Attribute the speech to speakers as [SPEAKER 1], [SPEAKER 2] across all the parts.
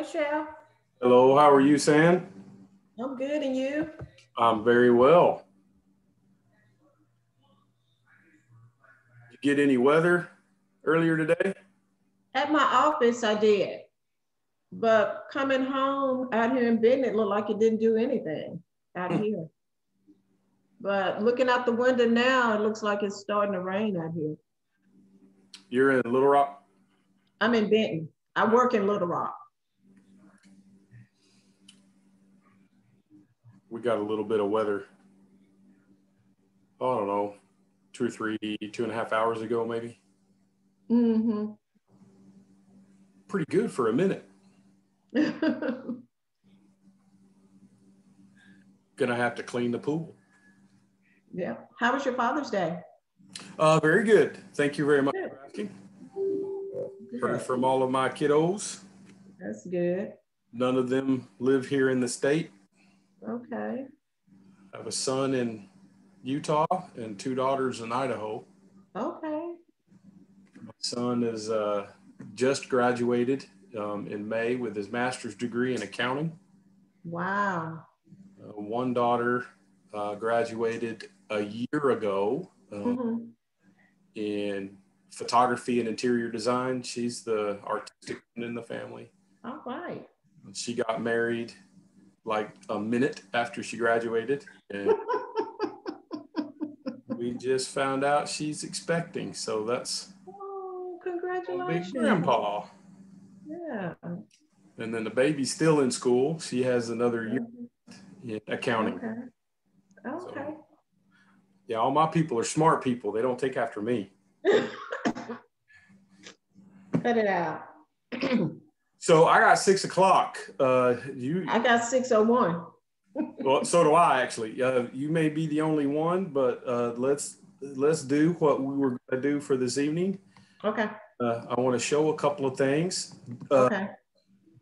[SPEAKER 1] Hi, Shell.
[SPEAKER 2] Hello, how are you, Sam?
[SPEAKER 1] I'm good, and you?
[SPEAKER 2] I'm very well. Did you get any weather earlier today?
[SPEAKER 1] At my office, I did, but coming home out here in Benton, it looked like it didn't do anything out here. But looking out the window now, it looks like it's starting to rain out here.
[SPEAKER 2] You're in Little Rock?
[SPEAKER 1] I'm in Benton. I work in Little Rock.
[SPEAKER 2] We got a little bit of weather. I don't know, 2.5 hours ago, maybe.
[SPEAKER 1] Mm-hmm.
[SPEAKER 2] Pretty good for a minute. Gonna have to clean the pool.
[SPEAKER 1] Yeah. How was your Father's Day?
[SPEAKER 2] Very good. Thank you very much
[SPEAKER 1] Good.
[SPEAKER 2] for asking.
[SPEAKER 1] Good.
[SPEAKER 2] Heard from all of my kiddos.
[SPEAKER 1] That's good.
[SPEAKER 2] None of them live here in the state.
[SPEAKER 1] Okay.
[SPEAKER 2] I have a son in Utah and two daughters in Idaho.
[SPEAKER 1] Okay.
[SPEAKER 2] My son is just graduated in May with his master's degree in accounting.
[SPEAKER 1] Wow.
[SPEAKER 2] One daughter graduated a year ago in photography and interior design. She's the artistic one in the family.
[SPEAKER 1] All right.
[SPEAKER 2] She got married like a minute after she graduated, and we just found out she's expecting. So that's
[SPEAKER 1] Congratulations.
[SPEAKER 2] big grandpa.
[SPEAKER 1] Yeah.
[SPEAKER 2] And then the baby's still in school. She has another year in accounting.
[SPEAKER 1] Okay. Okay.
[SPEAKER 2] So, yeah, all my people are smart people. They don't take after me.
[SPEAKER 1] Cut it out.
[SPEAKER 2] So I got 6 o'clock.
[SPEAKER 1] I got 6:01.
[SPEAKER 2] Well, so do I actually. You may be the only one, but let's do what we were going to do for this evening.
[SPEAKER 1] Okay.
[SPEAKER 2] I want to show a couple of things.
[SPEAKER 1] Okay.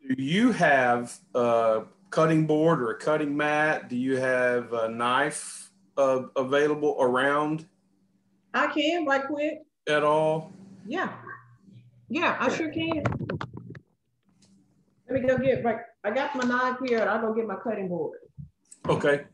[SPEAKER 2] Do you have a cutting board or a cutting mat? Do you have a knife available around?
[SPEAKER 1] I can right quick.
[SPEAKER 2] At all?
[SPEAKER 1] Yeah. Yeah, I sure can. Let me go get I got my knife here and I'll go get my cutting board.
[SPEAKER 2] Okay.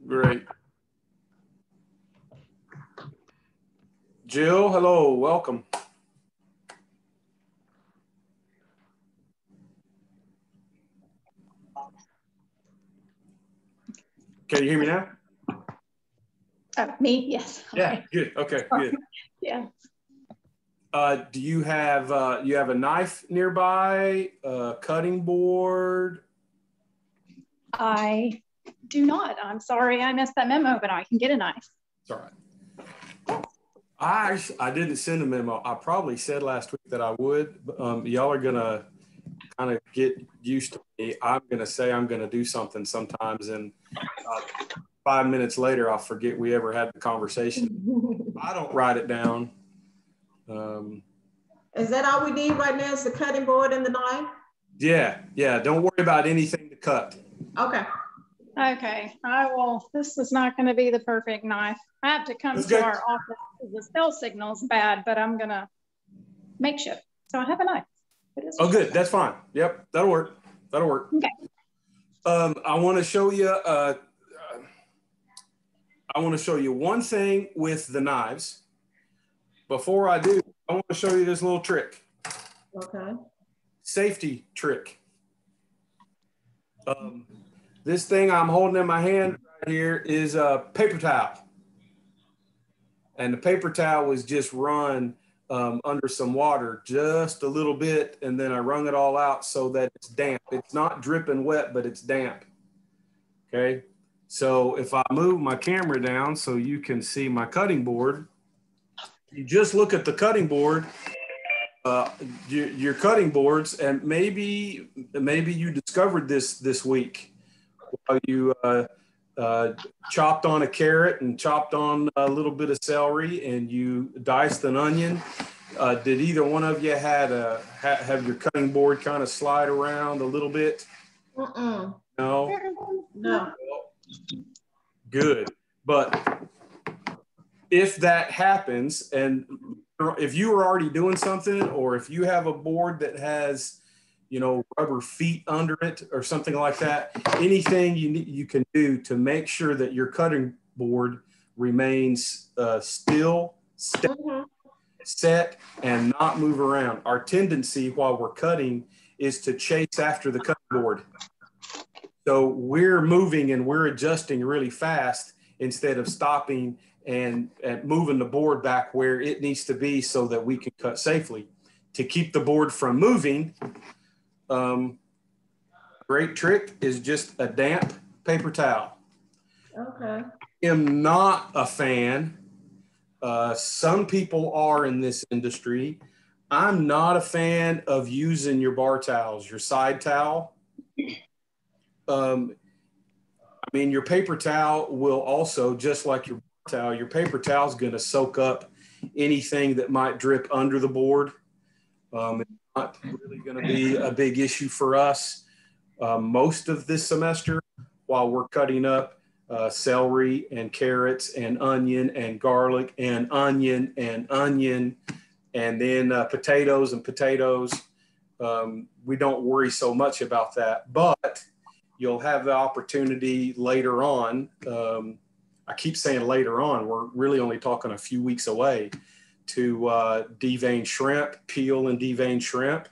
[SPEAKER 2] Great. Jill, hello, welcome. Can you hear me now?
[SPEAKER 3] Me, yes.
[SPEAKER 2] Yeah,
[SPEAKER 3] Okay.
[SPEAKER 2] good. Okay, good.
[SPEAKER 3] Yeah.
[SPEAKER 2] Do you have a knife nearby, a cutting board?
[SPEAKER 3] I do not. I'm sorry I missed that memo, but I can get a knife.
[SPEAKER 2] It's all right. I didn't send a memo. I probably said last week that I would. Y'all are gonna kind of get used to me. I'm gonna say I'm gonna do something sometimes, and 5 minutes later I'll forget we ever had the conversation. I don't write it down.
[SPEAKER 1] Is that all we need right now is the cutting board and the knife?
[SPEAKER 2] Yeah. Don't worry about anything to cut.
[SPEAKER 1] Okay.
[SPEAKER 3] Okay. I will. This is not going to be the perfect knife. I have to come to our office because the cell signal's bad, but I'm going to makeshift. So I have a knife.
[SPEAKER 2] Oh, good. That's fine. Yep. That'll work.
[SPEAKER 3] Okay.
[SPEAKER 2] I want to show you. I want to show you one thing with the knives. Before I do, I want to show you this little trick.
[SPEAKER 1] Okay.
[SPEAKER 2] Safety trick. This thing I'm holding in my hand right here is a paper towel. And the paper towel was just run under some water just a little bit, and then I wrung it all out so that it's damp. It's not dripping wet, but it's damp. Okay. So if I move my camera down so you can see my cutting board, you just look at the cutting board. your cutting boards, and maybe you discovered this week while you chopped on a carrot and chopped on a little bit of celery and you diced an onion. Did either one of you have your cutting board kind of slide around a little bit? No?
[SPEAKER 1] No.
[SPEAKER 2] Good. But if that happens, and if you were already doing something, or if you have a board that has, rubber feet under it or something like that, anything you can do to make sure that your cutting board remains still, set, and not move around. Our tendency while we're cutting is to chase after the cutting board. So we're moving and we're adjusting really fast instead of stopping and moving the board back where it needs to be so that we can cut safely. To keep the board from moving, great trick is just a damp paper towel.
[SPEAKER 1] Okay.
[SPEAKER 2] I am not a fan. Some people are in this industry. I'm not a fan of using your bar towels, your side towel. Your paper towel will also, just like your bar towel, your paper towel is going to soak up anything that might drip under the board. It's not really going to be a big issue for us most of this semester while we're cutting up celery and carrots and onion and garlic and onion and onion, and then potatoes and potatoes. We don't worry so much about that, but you'll have the opportunity later on. I keep saying later on, we're really only talking a few weeks away, to devein shrimp, peel and devein shrimp.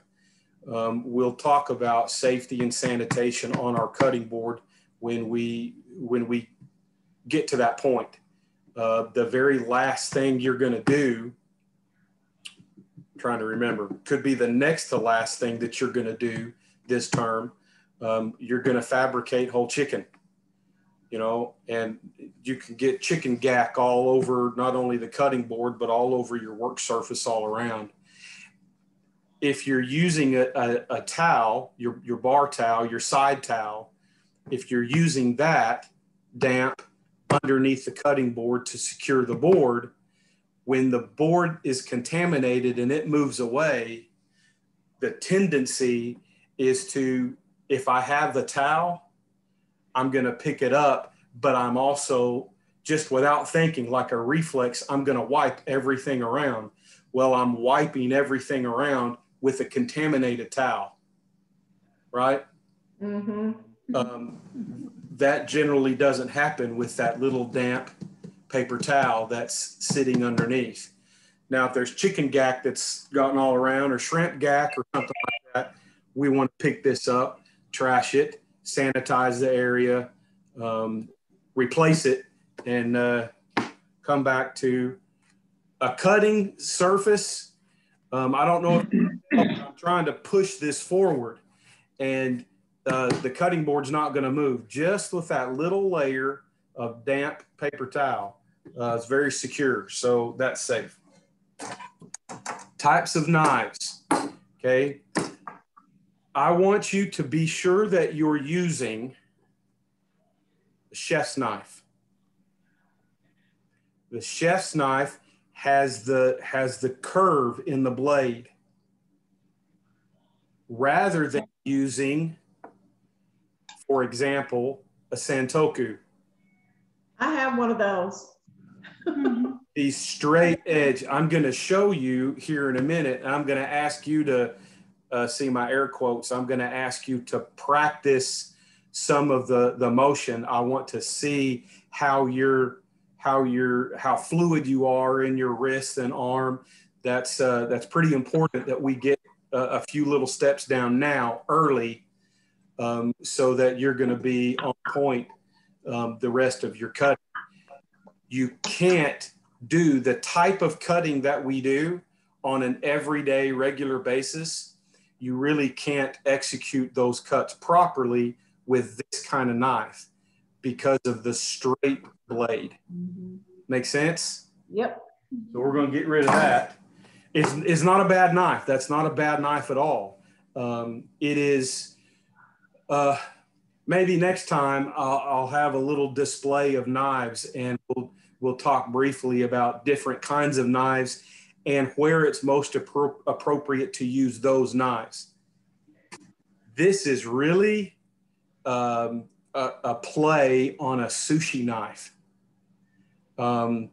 [SPEAKER 2] We'll talk about safety and sanitation on our cutting board when we get to that point. The very last thing you're going to do, I'm trying to remember, could be the next to last thing that you're going to do this term. You're going to fabricate whole chicken, and you can get chicken gack all over not only the cutting board, but all over your work surface all around. If you're using a towel, your bar towel, your side towel, if you're using that damp underneath the cutting board to secure the board, when the board is contaminated and it moves away, the tendency is to, if I have the towel, I'm going to pick it up, but I'm also, just without thinking, like a reflex, I'm going to wipe everything around. Well, I'm wiping everything around with a contaminated towel, right?
[SPEAKER 1] Mm-hmm.
[SPEAKER 2] That generally doesn't happen with that little damp paper towel that's sitting underneath. Now, if there's chicken gack that's gotten all around, or shrimp gack or something like that, we want to pick this up, trash it, sanitize the area, replace it, and come back to a cutting surface. I don't know if I'm trying to push this forward, and the cutting board's not going to move. Just with that little layer of damp paper towel, it's very secure, so that's safe. Types of knives, okay? I want you to be sure that you're using the chef's knife. The chef's knife has the curve in the blade, rather than using, for example, a Santoku.
[SPEAKER 1] I have one of those.
[SPEAKER 2] The straight edge. I'm going to show you here in a minute. I'm going to ask you to see my air quotes. I'm going to ask you to practice some of the motion. I want to see how fluid you are in your wrist and arm. That's pretty important that we get a few little steps down now early, so that you're going to be on point the rest of your cutting. You can't do the type of cutting that we do on an everyday regular basis. You really can't execute those cuts properly with this kind of knife because of the straight blade.
[SPEAKER 1] Mm-hmm.
[SPEAKER 2] Make sense?
[SPEAKER 1] Yep.
[SPEAKER 2] So we're going to get rid of that. It's not a bad knife. That's not a bad knife at all. It is, maybe next time I'll have a little display of knives, and we'll talk briefly about different kinds of knives and where it's most appropriate to use those knives. This is really a play on a sushi knife. In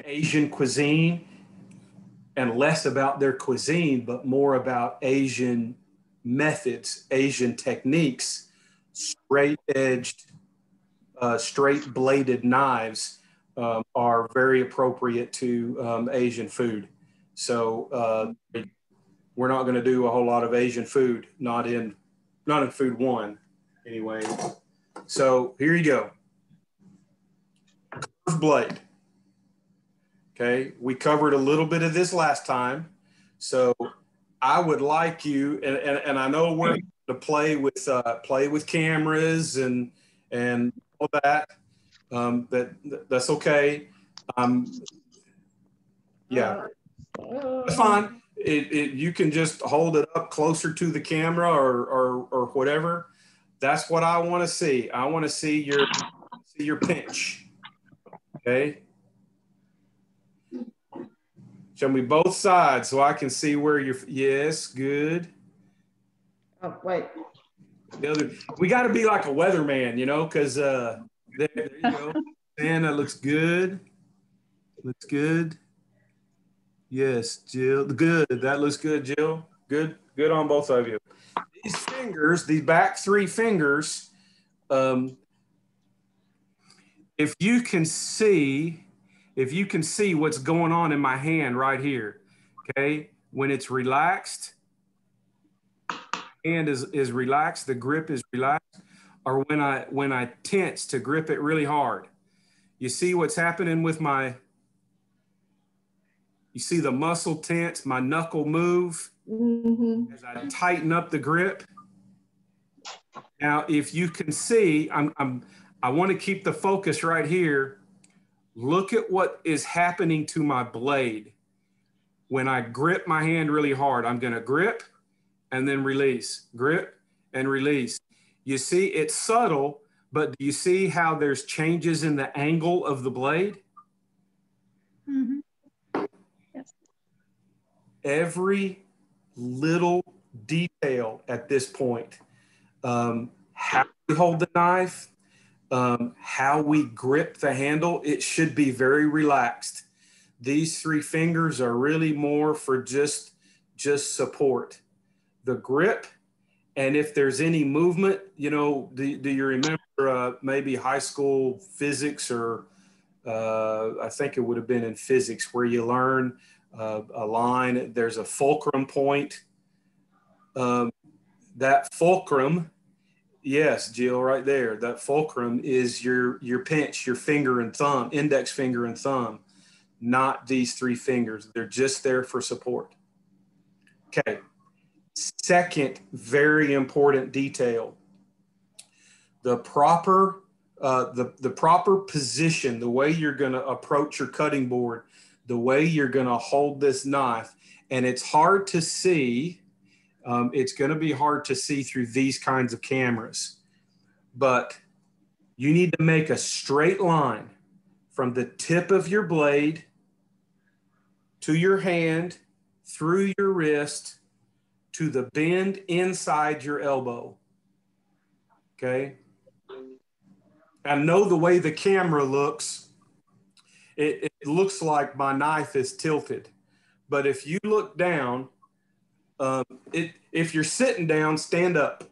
[SPEAKER 2] Asian cuisine, and less about their cuisine, but more about Asian methods, Asian techniques, straight-edged, straight-bladed knives are very appropriate to Asian food. So we're not going to do a whole lot of Asian food, not in food one, anyway. So here you go. Curved blade. Okay, we covered a little bit of this last time. So I would like you, and I know we're to play with cameras and all that. That's okay. Yeah, that's fine. You can just hold it up closer to the camera or whatever. That's what I want to see. I want to see your pinch. Okay. Show me both sides so I can see where you're. Yes, good.
[SPEAKER 1] Oh, wait.
[SPEAKER 2] The other, we got to be like a weatherman, you know, because there you go. And that looks good. Looks good. Yes, Jill. Good. That looks good, Jill. Good. Good on both of you. These fingers, these back three fingers, if you can see what's going on in my hand right here, okay? When it's relaxed, hand is relaxed, the grip is relaxed, or when I tense to grip it really hard. You see what's happening with you see the muscle tense, my knuckle move as I tighten up the grip. Now, if you can see, I want to keep the focus right here. Look at what is happening to my blade. When I grip my hand really hard, I'm going to grip and then release, grip and release. You see, it's subtle, but do you see how there's changes in the angle of the blade?
[SPEAKER 3] Mm-hmm. Yes.
[SPEAKER 2] Every little detail at this point, how we hold the knife, how we grip the handle, it should be very relaxed. These three fingers are really more for just support. The grip, and if there's any movement, you know, do you remember maybe high school physics, or I think it would have been in physics, where you learn a line, there's a fulcrum point. That fulcrum, yes, Jill, right there. That fulcrum is your pinch, your finger and thumb, index finger and thumb, not these three fingers. They're just there for support. Okay. Second, very important detail. The proper position, the way you're going to approach your cutting board, the way you're going to hold this knife, and it's hard to see. It's going to be hard to see through these kinds of cameras, but you need to make a straight line from the tip of your blade to your hand, through your wrist, to the bend inside your elbow. Okay. I know the way the camera looks, it looks like my knife is tilted, but if you look down, if you're sitting down, stand up.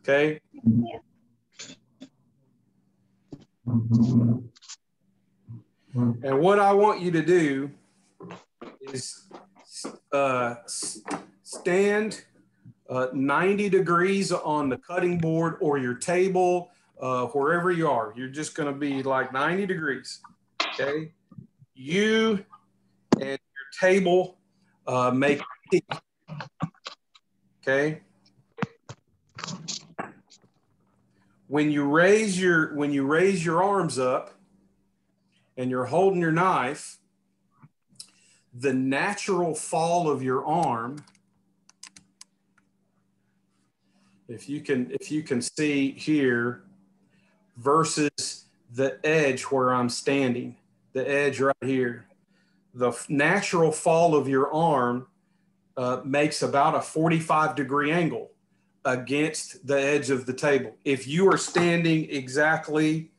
[SPEAKER 2] Okay.
[SPEAKER 3] Yeah.
[SPEAKER 2] And what I want you to do is stand 90 degrees on the cutting board or your table, wherever you are. You're just going to be like 90 degrees. Okay. You and your table make T. Okay. When you raise your arms up, and you're holding your knife, the natural fall of your arm, if you can see here, versus the edge where I'm standing, the edge right here, the natural fall of your arm makes about a 45-degree angle against the edge of the table. If you are standing exactly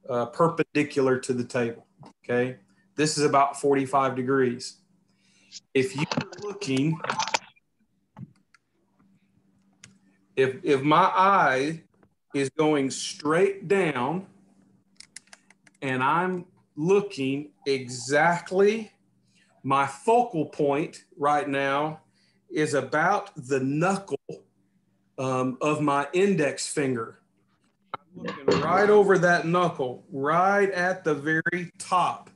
[SPEAKER 2] perpendicular to the table, okay? This is about 45 degrees. If you're looking, if my eye is going straight down and I'm looking exactly, my focal point right now is about the knuckle of my index finger. I'm looking right over that knuckle, right at the very top,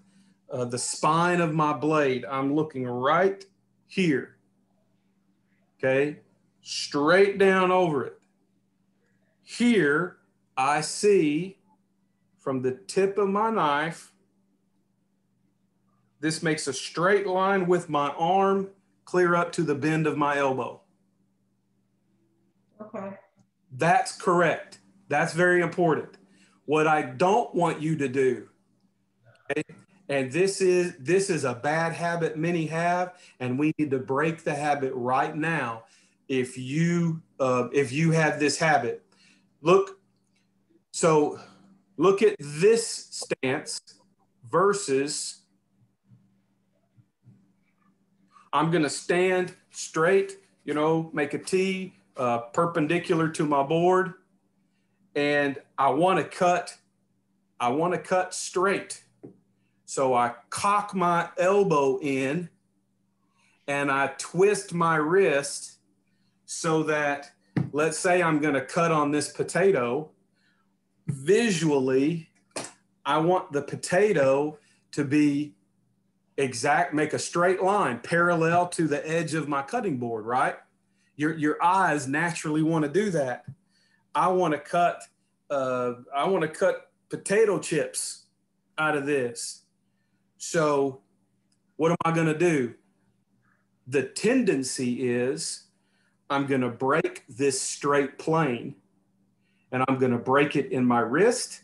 [SPEAKER 2] the spine of my blade. I'm looking right here, okay? Straight down over it. Here, I see from the tip of my knife, this makes a straight line with my arm clear up to the bend of my elbow.
[SPEAKER 1] Okay.
[SPEAKER 2] That's correct. That's very important. What I don't want you to do, okay, and this is a bad habit many have, and we need to break the habit right now. If you have this habit, look at this stance versus I'm going to stand straight, make a T perpendicular to my board, and I want to cut straight. So I cock my elbow in and I twist my wrist so that, let's say I'm going to cut on this potato. Visually, I want the potato to be exact, make a straight line parallel to the edge of my cutting board, right? Your eyes naturally want to do that. I want to cut potato chips out of this. So what am I going to do? The tendency is I'm going to break this straight plane, and I'm going to break it in my wrist,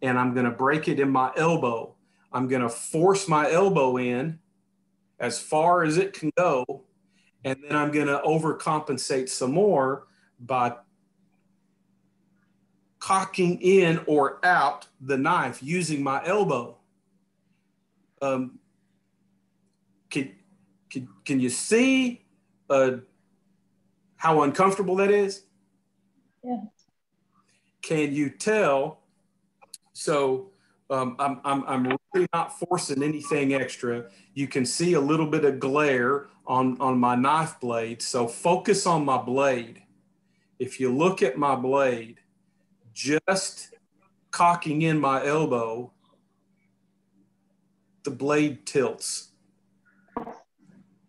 [SPEAKER 2] and I'm going to break it in my elbow. I'm going to force my elbow in as far as it can go, and then I'm going to overcompensate some more by cocking in or out the knife using my elbow. Can you see how uncomfortable that is?
[SPEAKER 3] Yeah.
[SPEAKER 2] Can you tell? So I'm really not forcing anything extra. You can see a little bit of glare on my knife blade. So focus on my blade. If you look at my blade, just cocking in my elbow, the blade tilts,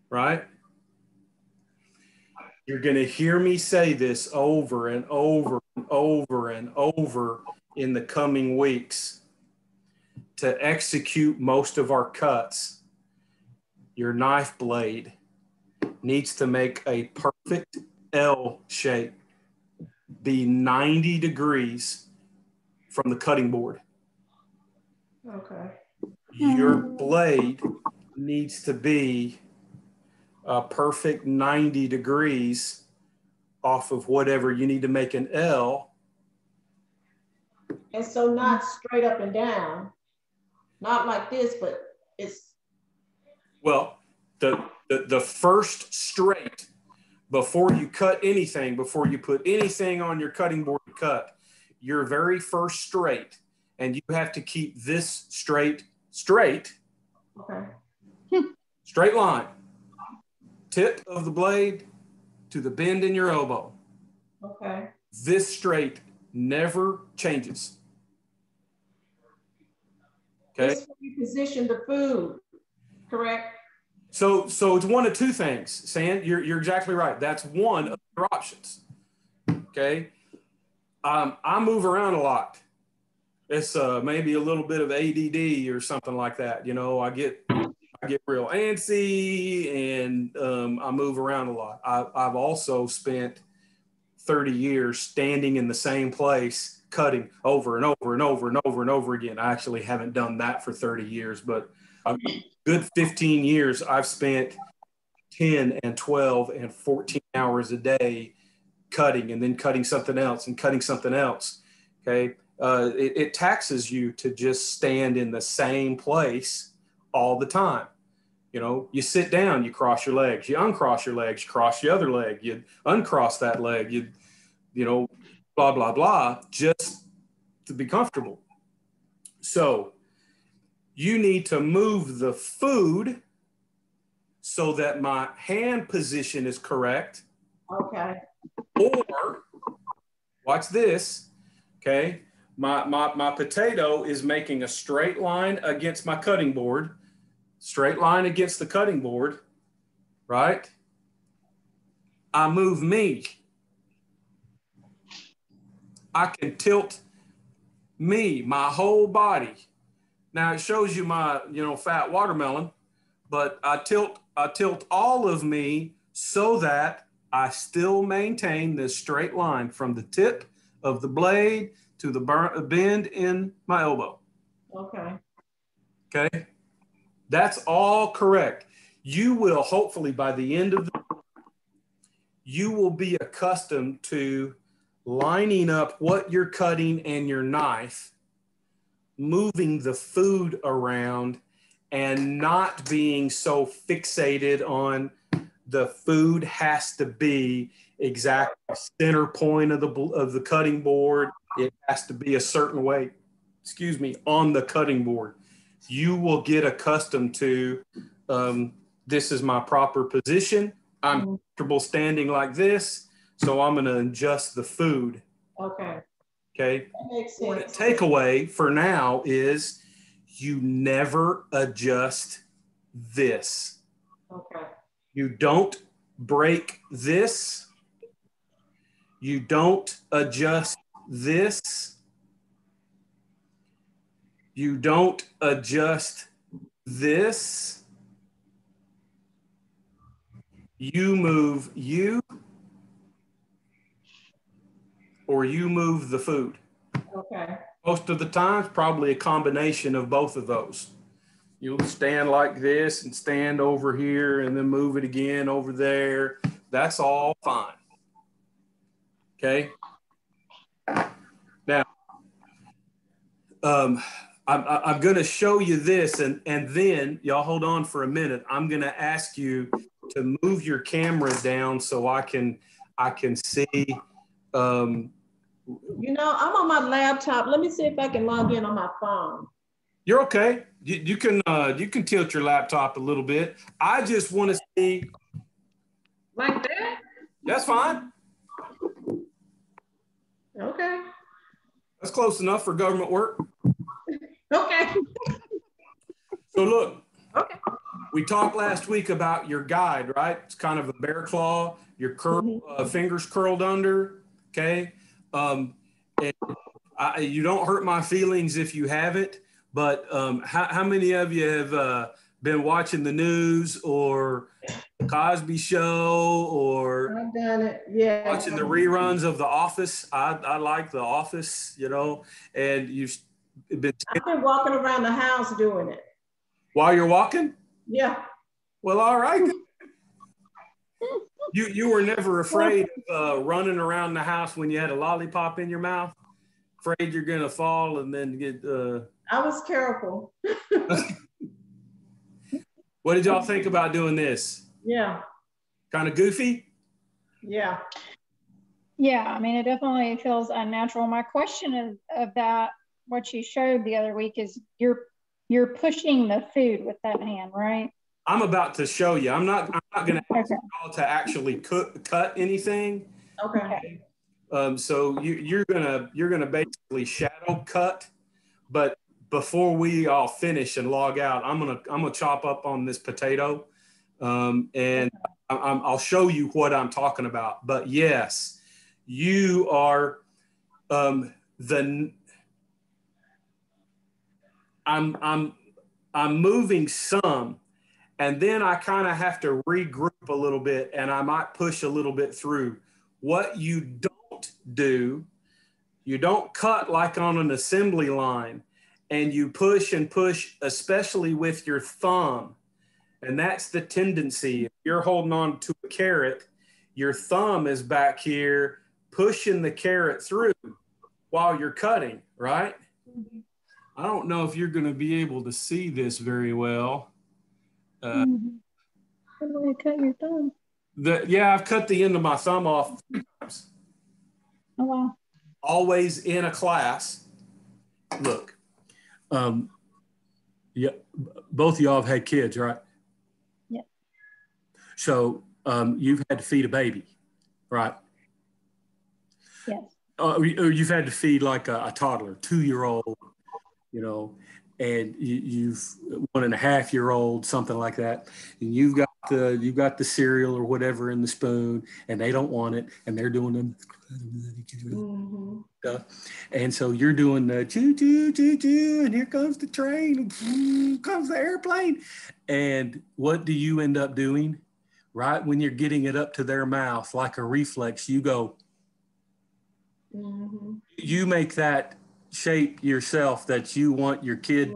[SPEAKER 2] right? You're going to hear me say this over and over and over and over in the coming weeks. To execute most of our cuts, your knife blade needs to make a perfect L shape, be 90 degrees from the cutting board.
[SPEAKER 1] Okay.
[SPEAKER 2] Your blade needs to be a perfect 90 degrees off of whatever you need to make an L.
[SPEAKER 1] And so not straight up and down, not like this, but it's.
[SPEAKER 2] Well, the first straight, before you cut anything, before you put anything on your cutting board to cut, your very first straight, and you have to keep this straight.
[SPEAKER 1] Okay.
[SPEAKER 2] Straight line. Tip of the blade to the bend in your elbow.
[SPEAKER 1] Okay.
[SPEAKER 2] This straight never changes. Okay.
[SPEAKER 1] This is where you position the food, correct?
[SPEAKER 2] So it's one of two things, Sand. You're exactly right. That's one of your options. Okay. I move around a lot. It's maybe a little bit of ADD or something like that. You know, I get real antsy, and I move around a lot. I've also spent 30 years standing in the same place, cutting over and over and over and over and over again. I actually haven't done that for 30 years, but a good 15 years I've spent 10 and 12 and 14 hours a day cutting, and then cutting something else and cutting something else. Okay. It taxes you to just stand in the same place all the time. You know, you sit down, you cross your legs, you uncross your legs, you cross the other leg, you uncross that leg, you know, blah, blah, blah, just to be comfortable. So you need to move the food so that my hand position is correct.
[SPEAKER 1] Okay.
[SPEAKER 2] Or, watch this, okay? My potato is making a straight line against my cutting board, straight line against the cutting board, right? I move me. I can tilt me, my whole body. Now it shows you my, you know, fat watermelon, but I tilt all of me so that I still maintain this straight line from the tip of the blade to the bend in my elbow.
[SPEAKER 1] Okay.
[SPEAKER 2] Okay. That's all correct. You will hopefully by the end of you will be accustomed to lining up what you're cutting and your knife, moving the food around, and not being so fixated on the food has to be exact center point of the cutting board. It has to be a certain way, on the cutting board. You will get accustomed to, this is my proper position. I'm comfortable standing like this, so I'm going to adjust the food.
[SPEAKER 1] Okay.
[SPEAKER 2] Okay.
[SPEAKER 1] That makes sense.
[SPEAKER 2] The takeaway for now is you never adjust this.
[SPEAKER 1] Okay.
[SPEAKER 2] You don't break this. You don't adjust this. You don't adjust this. You move you, or you move the food.
[SPEAKER 1] Okay.
[SPEAKER 2] Most of the times, probably a combination of both of those. You'll stand like this and stand over here and then move it again over there. That's all fine. Okay. Now, I'm going to show you this, and then y'all hold on for a minute. I'm going to ask you to move your camera down so I can see.
[SPEAKER 1] You know, I'm on my laptop. Let me see if I can log in on my phone.
[SPEAKER 2] You're okay. You can tilt your laptop a little bit. I just want to see.
[SPEAKER 1] Like that?
[SPEAKER 2] That's fine.
[SPEAKER 1] Okay.
[SPEAKER 2] That's close enough for government work.
[SPEAKER 1] Okay.
[SPEAKER 2] So look.
[SPEAKER 1] Okay.
[SPEAKER 2] We talked last week about your guide, right? It's kind of a bear claw, your fingers curled under, okay? And you don't hurt my feelings if you haven't, but how many of you have been watching the news or the Cosby Show, or
[SPEAKER 1] I've done it, yeah.
[SPEAKER 2] Watching the reruns of The Office? I like The Office, you know, and
[SPEAKER 1] I've been walking around the house doing it.
[SPEAKER 2] While you're walking?
[SPEAKER 1] Yeah.
[SPEAKER 2] Well, all right. You were never afraid of running around the house when you had a lollipop in your mouth? Afraid you're gonna fall and then get
[SPEAKER 1] I was careful.
[SPEAKER 2] What did y'all think about doing this?
[SPEAKER 1] Yeah.
[SPEAKER 2] Kind of goofy?
[SPEAKER 1] Yeah.
[SPEAKER 3] Yeah, I mean, it definitely feels unnatural. My question of that, what you showed the other week, is you're pushing the food with that hand, right?
[SPEAKER 2] I'm about to show you. I'm not going to ask y'all to actually cut anything.
[SPEAKER 1] Okay.
[SPEAKER 2] So you're gonna basically shadow cut, but before we all finish and log out, I'm gonna chop up on this potato, and I'll show you what I'm talking about. But yes, you are I'm moving some, and then I kind of have to regroup a little bit, and I might push a little bit through. What you don't do, you don't cut like on an assembly line, and you push and push, especially with your thumb. And that's the tendency. If you're holding on to a carrot, your thumb is back here pushing the carrot through while you're cutting, right? I don't know if you're going to be able to see this very well.
[SPEAKER 3] How do you cut your thumb?
[SPEAKER 2] Yeah, I've cut the end of my thumb off 3 times.
[SPEAKER 3] Oh, wow.
[SPEAKER 2] Always in a class. Look, yeah, both of y'all have had kids, right?
[SPEAKER 3] Yeah.
[SPEAKER 2] So you've had to feed a baby, right?
[SPEAKER 3] Yes.
[SPEAKER 2] Or you've had to feed like a toddler, 2-year-old, you know, and you've 1.5-year-old, something like that, and you've got the cereal or whatever in the spoon, and they don't want it, and they're doing them stuff, and so you're doing the choo choo choo choo, and here comes the train, and comes the airplane, and what do you end up doing? Right when you're getting it up to their mouth, like a reflex, you go. You make that shape yourself that you want your kid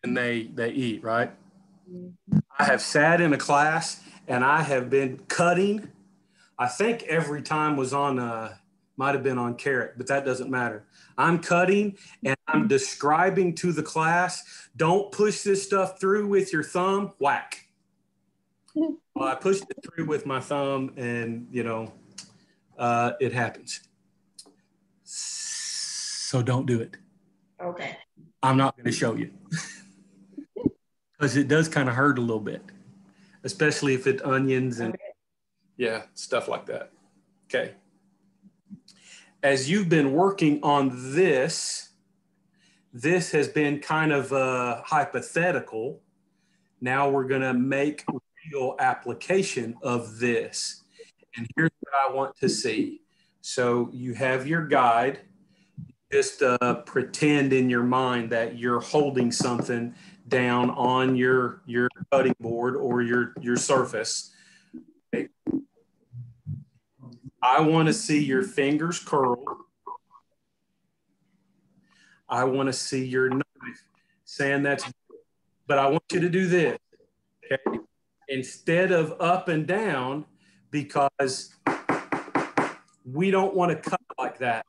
[SPEAKER 2] and they eat, right? I have sat in a class and I have been cutting. I think every time was on might have been on carrot, but that doesn't matter. I'm cutting and I'm describing to the class, don't push this stuff through with your thumb, whack. Well, I pushed it through with my thumb, and you know, it happens. So don't do it.
[SPEAKER 1] Okay.
[SPEAKER 2] I'm not going to show you because it does kind of hurt a little bit, especially if it's onions and yeah, stuff like that. Okay. As you've been working on this has been kind of hypothetical. Now we're going to make real application of this. And here's what I want to see. So you have your guide. Just pretend in your mind that you're holding something down on your cutting board or your surface. Okay. I want to see your fingers curled. I want to see your knife saying that's, but I want you to do this, okay? Instead of up and down, because we don't want to cut like that.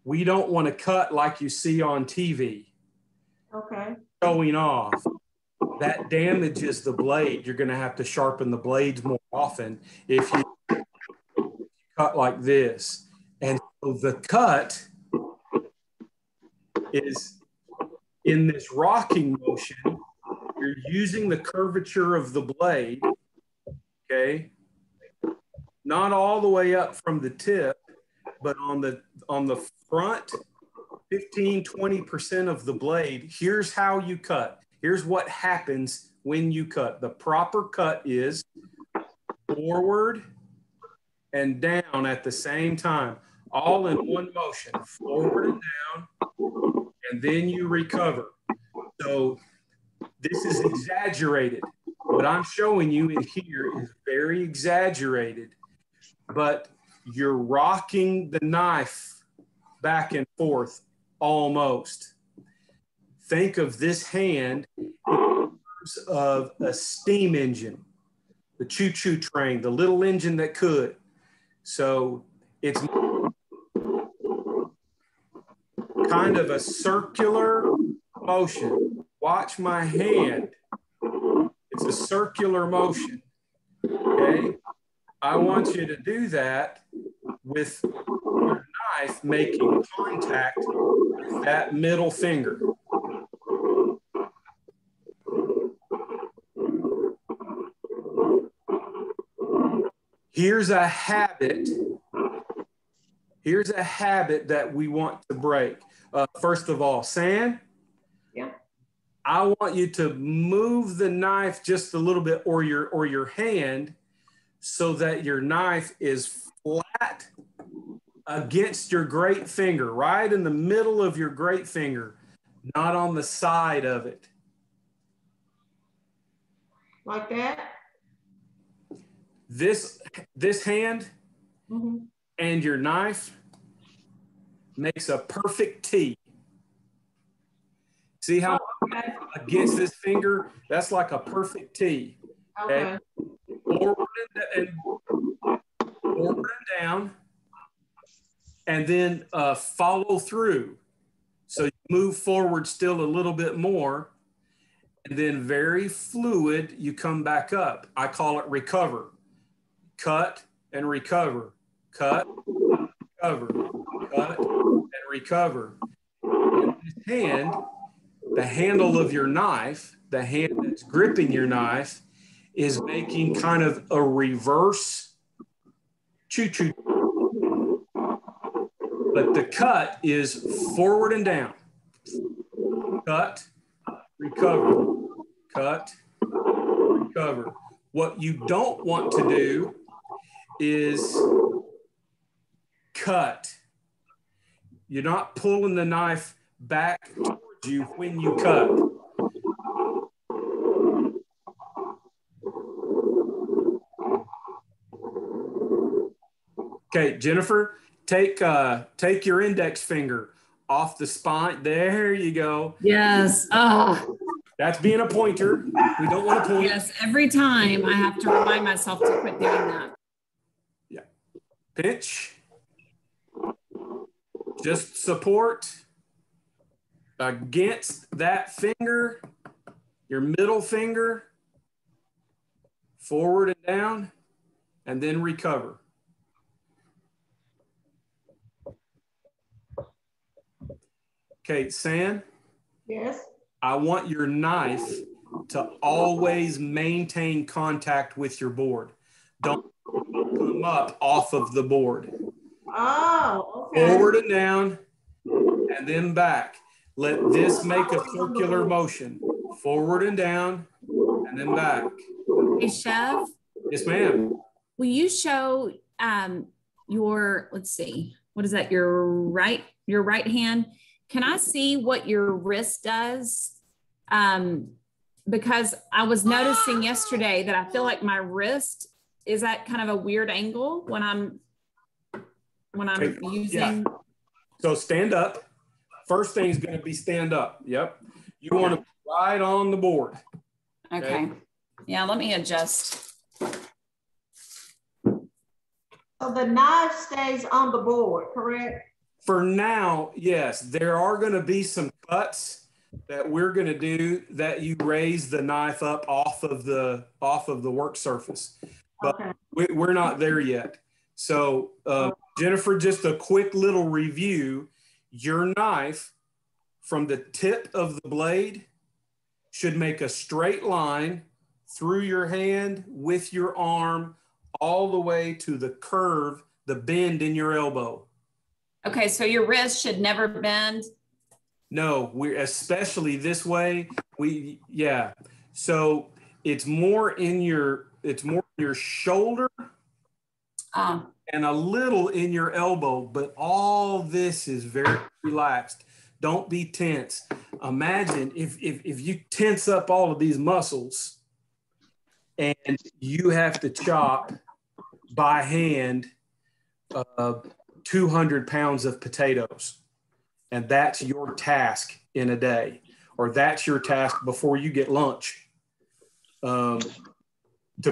[SPEAKER 2] We don't want to cut like you see on TV.
[SPEAKER 1] Okay.
[SPEAKER 2] Showing off. That damages the blade. You're going to have to sharpen the blades more often if you cut like this. And so the cut is in this rocking motion. You're using the curvature of the blade, okay? Not all the way up from the tip, but on the front, 15-20% of the blade. Here's how you cut. Here's what happens when you cut. The proper cut is forward and down at the same time, all in one motion, forward and down, and then you recover. So this is exaggerated. What I'm showing you in here is very exaggerated, but you're rocking the knife back and forth almost. Think of this hand in terms of a steam engine, the choo-choo train, the little engine that could. So it's kind of a circular motion. Watch my hand. It's a circular motion, okay? I want you to do that with your knife making contact with that middle finger. Here's a habit. Here's a habit that we want to break. First of all, San,
[SPEAKER 1] yeah,
[SPEAKER 2] I want you to move the knife just a little bit, or your hand, so that your knife is flat against your great finger, right in the middle of your great finger. not on the side of it.
[SPEAKER 1] Like that?
[SPEAKER 2] This hand and your knife makes a perfect T. See how against this finger, that's like a perfect T. Okay. Forward and down, and then follow through. So you move forward still a little bit more, and then very fluid, you come back up. I call it recover. Cut and recover. Cut, recover. Cut and recover. In this hand, the handle of your knife, the hand that's gripping your knife, is making kind of a reverse choo-choo. But the cut is forward and down. Cut, recover, cut, recover. What you don't want to do is cut. You're not pulling the knife back towards you when you cut. Okay, Jennifer, take your index finger off the spine. There you go.
[SPEAKER 4] Yes. Oh.
[SPEAKER 2] That's being a pointer. We don't want to point.
[SPEAKER 4] Yes, every time I have to remind myself to quit doing that.
[SPEAKER 2] Yeah. Pinch. Just support against that finger, your middle finger, forward and down, and then recover. Okay, San?
[SPEAKER 1] Yes?
[SPEAKER 2] I want your knife to always maintain contact with your board. Don't come up off of the board.
[SPEAKER 1] Oh, okay.
[SPEAKER 2] Forward and down, and then back. Let this make a circular motion. Forward and down, and then back.
[SPEAKER 4] Hey, Chef?
[SPEAKER 2] Yes, ma'am.
[SPEAKER 4] Will you show your, let's see, what is that, your right hand? Can I see what your wrist does? Because I was noticing yesterday that I feel like my wrist is at kind of a weird angle when I'm using.
[SPEAKER 2] Yeah. So stand up. First thing is going to be stand up. Yep. You want to be right on the board.
[SPEAKER 4] Okay. Yeah, let me adjust.
[SPEAKER 1] So the knife stays on the board, correct?
[SPEAKER 2] For now, yes. There are going to be some cuts that we're going to do that you raise the knife up off of the work surface, but okay. We're not there yet. So Jennifer, just a quick little review. Your knife from the tip of the blade should make a straight line through your hand with your arm all the way to the curve, the bend in your elbow.
[SPEAKER 4] Okay, so your wrist should never bend.
[SPEAKER 2] No, we're especially this way. So it's more in your shoulder and a little in your elbow, but all this is very relaxed. Don't be tense. Imagine if you tense up all of these muscles and you have to chop by hand 200 pounds of potatoes. And that's your task in a day, or that's your task before you get lunch. To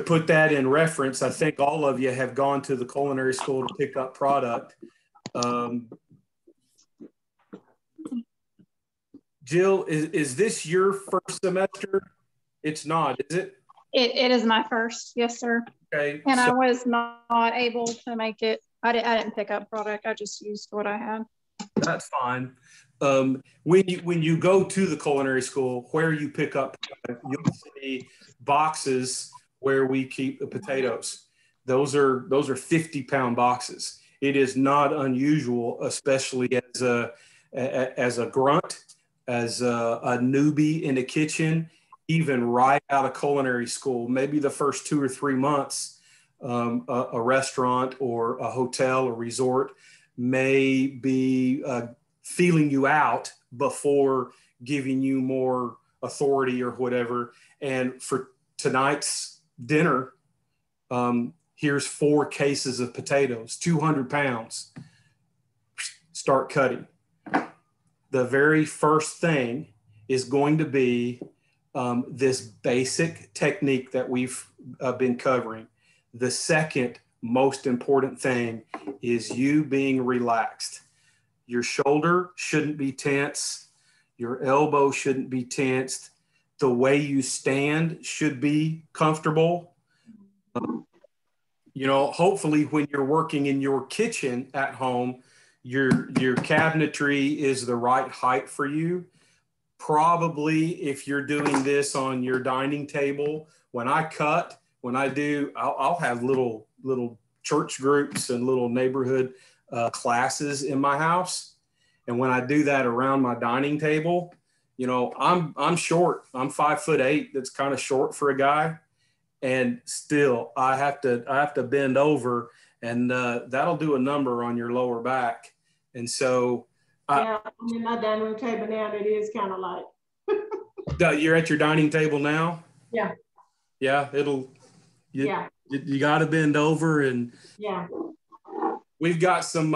[SPEAKER 2] put that in reference, I think all of you have gone to the culinary school to pick up product. Jill, is this your first semester? It's not, is it?
[SPEAKER 3] It is my first, yes, sir.
[SPEAKER 2] Okay.
[SPEAKER 3] And I was not able to make it. I didn't pick up product. I just used what I had.
[SPEAKER 2] That's fine. When you go to the culinary school, where you pick up, you'll see boxes where we keep the potatoes. Those are 50-pound boxes. It is not unusual, especially as a grunt, as a newbie in the kitchen, even right out of culinary school. Maybe the first 2 or 3 months, a restaurant or a hotel or resort may be feeling you out before giving you more authority or whatever. And for tonight's dinner, here's 4 cases of potatoes, 200 pounds. Start cutting. The very first thing is going to be this basic technique that we've been covering. The second most important thing is you being relaxed. Your shoulder shouldn't be tense. Your elbow shouldn't be tensed. The way you stand should be comfortable. You know, hopefully when you're working in your kitchen at home, your cabinetry is the right height for you. Probably if you're doing this on your dining table, when I cut, when I do, I'll have little church groups and little neighborhood classes in my house. And when I do that around my dining table, you know, I'm short. I'm 5'8". That's kind of short for a guy. And still I have to bend over, and that'll do a number on your lower back. And so
[SPEAKER 1] yeah, I'm in my dining room table now. It is kind of like.
[SPEAKER 2] You're at your dining table now?
[SPEAKER 1] Yeah.
[SPEAKER 2] Yeah, you got to bend over, and
[SPEAKER 1] yeah.
[SPEAKER 2] We've got some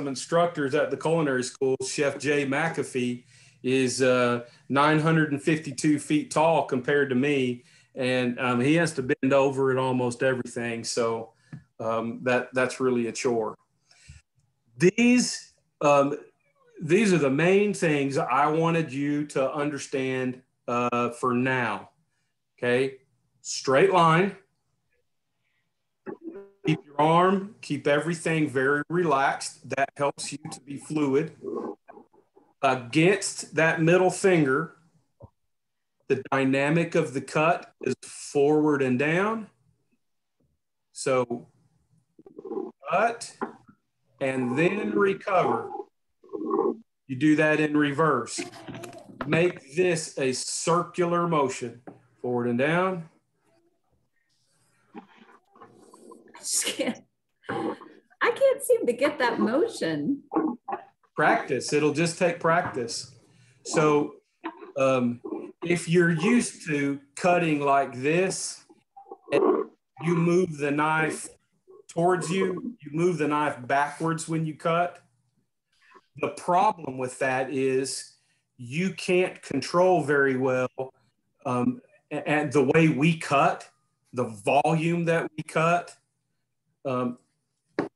[SPEAKER 2] instructors at the culinary school. Chef Jay McAfee is 952 feet tall compared to me, and he has to bend over at almost everything. So that's really a chore. These are the main things I wanted you to understand for now. Okay, straight line. Keep your arm, keep everything very relaxed. That helps you to be fluid. Against that middle finger, the dynamic of the cut is forward and down. So cut and then recover. You do that in reverse. Make this a circular motion, forward and down.
[SPEAKER 4] I can't seem to get that motion.
[SPEAKER 2] Practice. It'll just take practice. So if you're used to cutting like this, and you move the knife towards you, you move the knife backwards when you cut. The problem with that is you can't control very well and the way we cut, the volume that we cut. You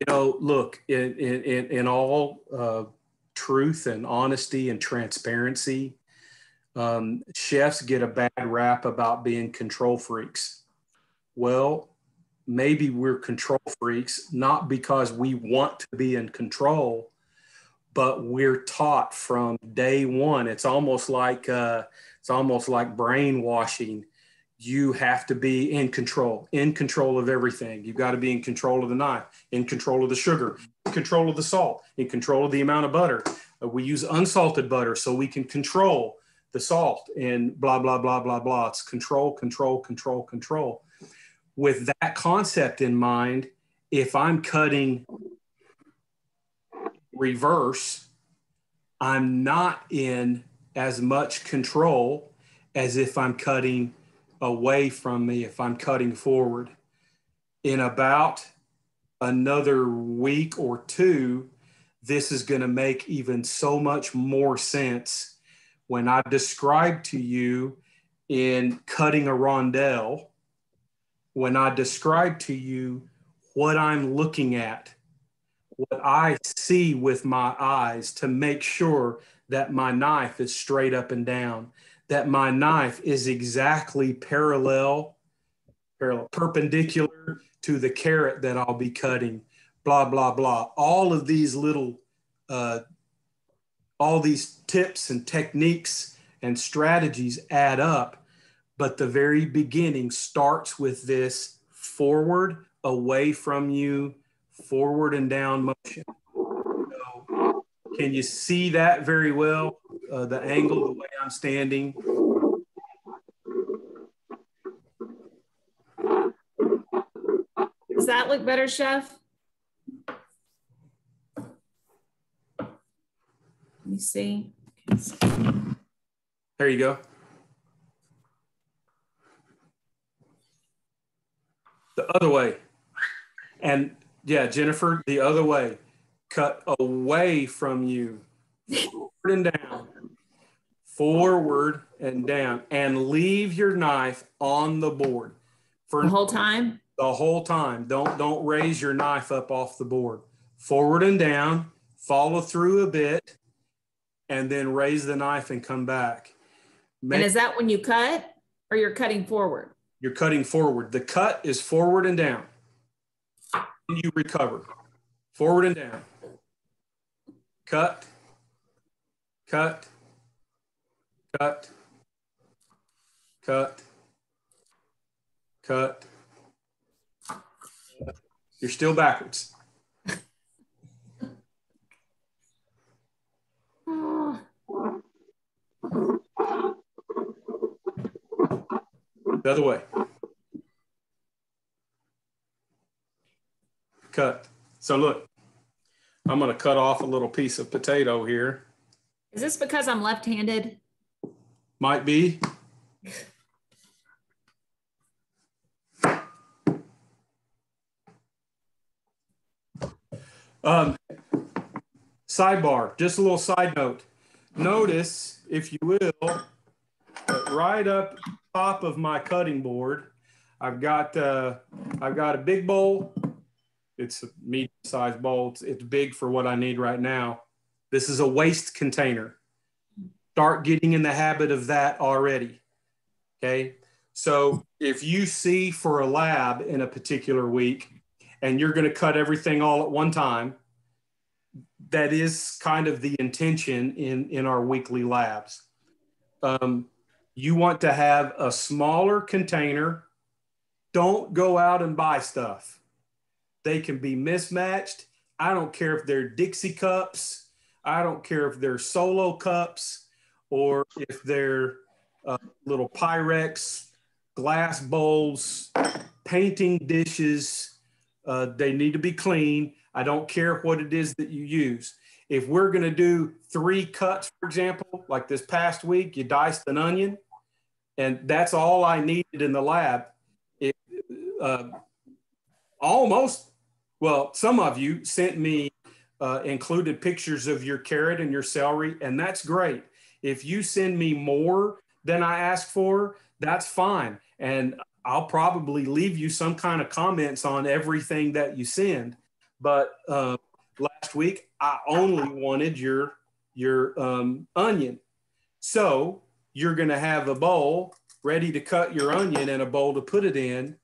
[SPEAKER 2] know, look, in all truth and honesty and transparency, chefs get a bad rap about being control freaks. Well, maybe we're control freaks, not because we want to be in control, but we're taught from day one. It's almost like brainwashing. You have to be in control of everything. You've got to be in control of the knife, in control of the sugar, in control of the salt, in control of the amount of butter. We use unsalted butter so we can control the salt and blah, blah, blah, blah, blah. It's control, control, control, control. With that concept in mind, if I'm cutting reverse, I'm not in as much control as if I'm cutting away from me, if I'm cutting forward. In about another week or two, this is going to make even so much more sense when I describe to you in cutting a rondelle, when I describe to you what I'm looking at, what I see with my eyes to make sure that my knife is straight up and down, that my knife is exactly perpendicular to the carrot that I'll be cutting, blah, blah, blah. All of these little, all these tips and techniques and strategies add up. But the very beginning starts with this forward, away from you, forward and down motion. So can you see that very well? The angle, the way I'm standing.
[SPEAKER 4] Does that look better, Chef? Let me see.
[SPEAKER 2] There you go. The other way. And yeah, Jennifer, the other way. Cut away from you. Forward and down. Forward and down. And leave your knife on the board. For
[SPEAKER 4] The whole time?
[SPEAKER 2] The whole time. Don't raise your knife up off the board. Forward and down. Follow through a bit. And then raise the knife and come back.
[SPEAKER 4] And is that when you cut or you're cutting forward?
[SPEAKER 2] You're cutting forward. The cut is forward and down. And you recover. Forward and down. Cut. Cut. Cut. Cut. Cut. You're still backwards. The other way. Cut. So look, I'm going to cut off a little piece of potato here.
[SPEAKER 4] Is this because I'm left-handed?
[SPEAKER 2] Might be. Sidebar, just a little side note. Notice, if you will, that right up top of my cutting board, I've got a big bowl. It's a medium-sized bowl. It's big for what I need right now. This is a waste container. Start getting in the habit of that already. Okay. So if you see for a lab in a particular week and you're going to cut everything all at one time, that is kind of the intention in our weekly labs. You want to have a smaller container. Don't go out and buy stuff. They can be mismatched. I don't care if they're Dixie cups. I don't care if they're Solo cups or if they're little Pyrex glass bowls, painting dishes. They need to be clean. I don't care what it is that you use. If we're going to do 3 cuts, for example, like this past week, you diced an onion, and that's all I needed in the lab. Some of you sent me included pictures of your carrot and your celery, and that's great. If you send me more than I asked for, that's fine. And I'll probably leave you some kind of comments on everything that you send. But last week, I only wanted your onion. So you're going to have a bowl ready to cut your onion and a bowl to put it in,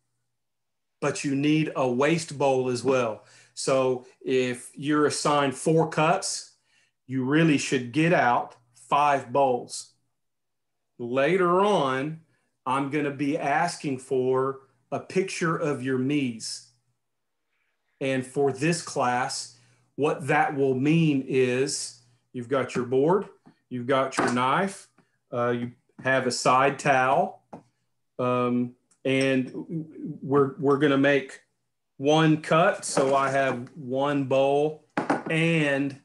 [SPEAKER 2] but you need a waste bowl as well. So if you're assigned 4 cuts, you really should get out 5 bowls. Later on, I'm going to be asking for a picture of your mies. And for this class, what that will mean is you've got your board, you've got your knife, you have a side towel, and we're going to make 1 cut. So I have 1 bowl and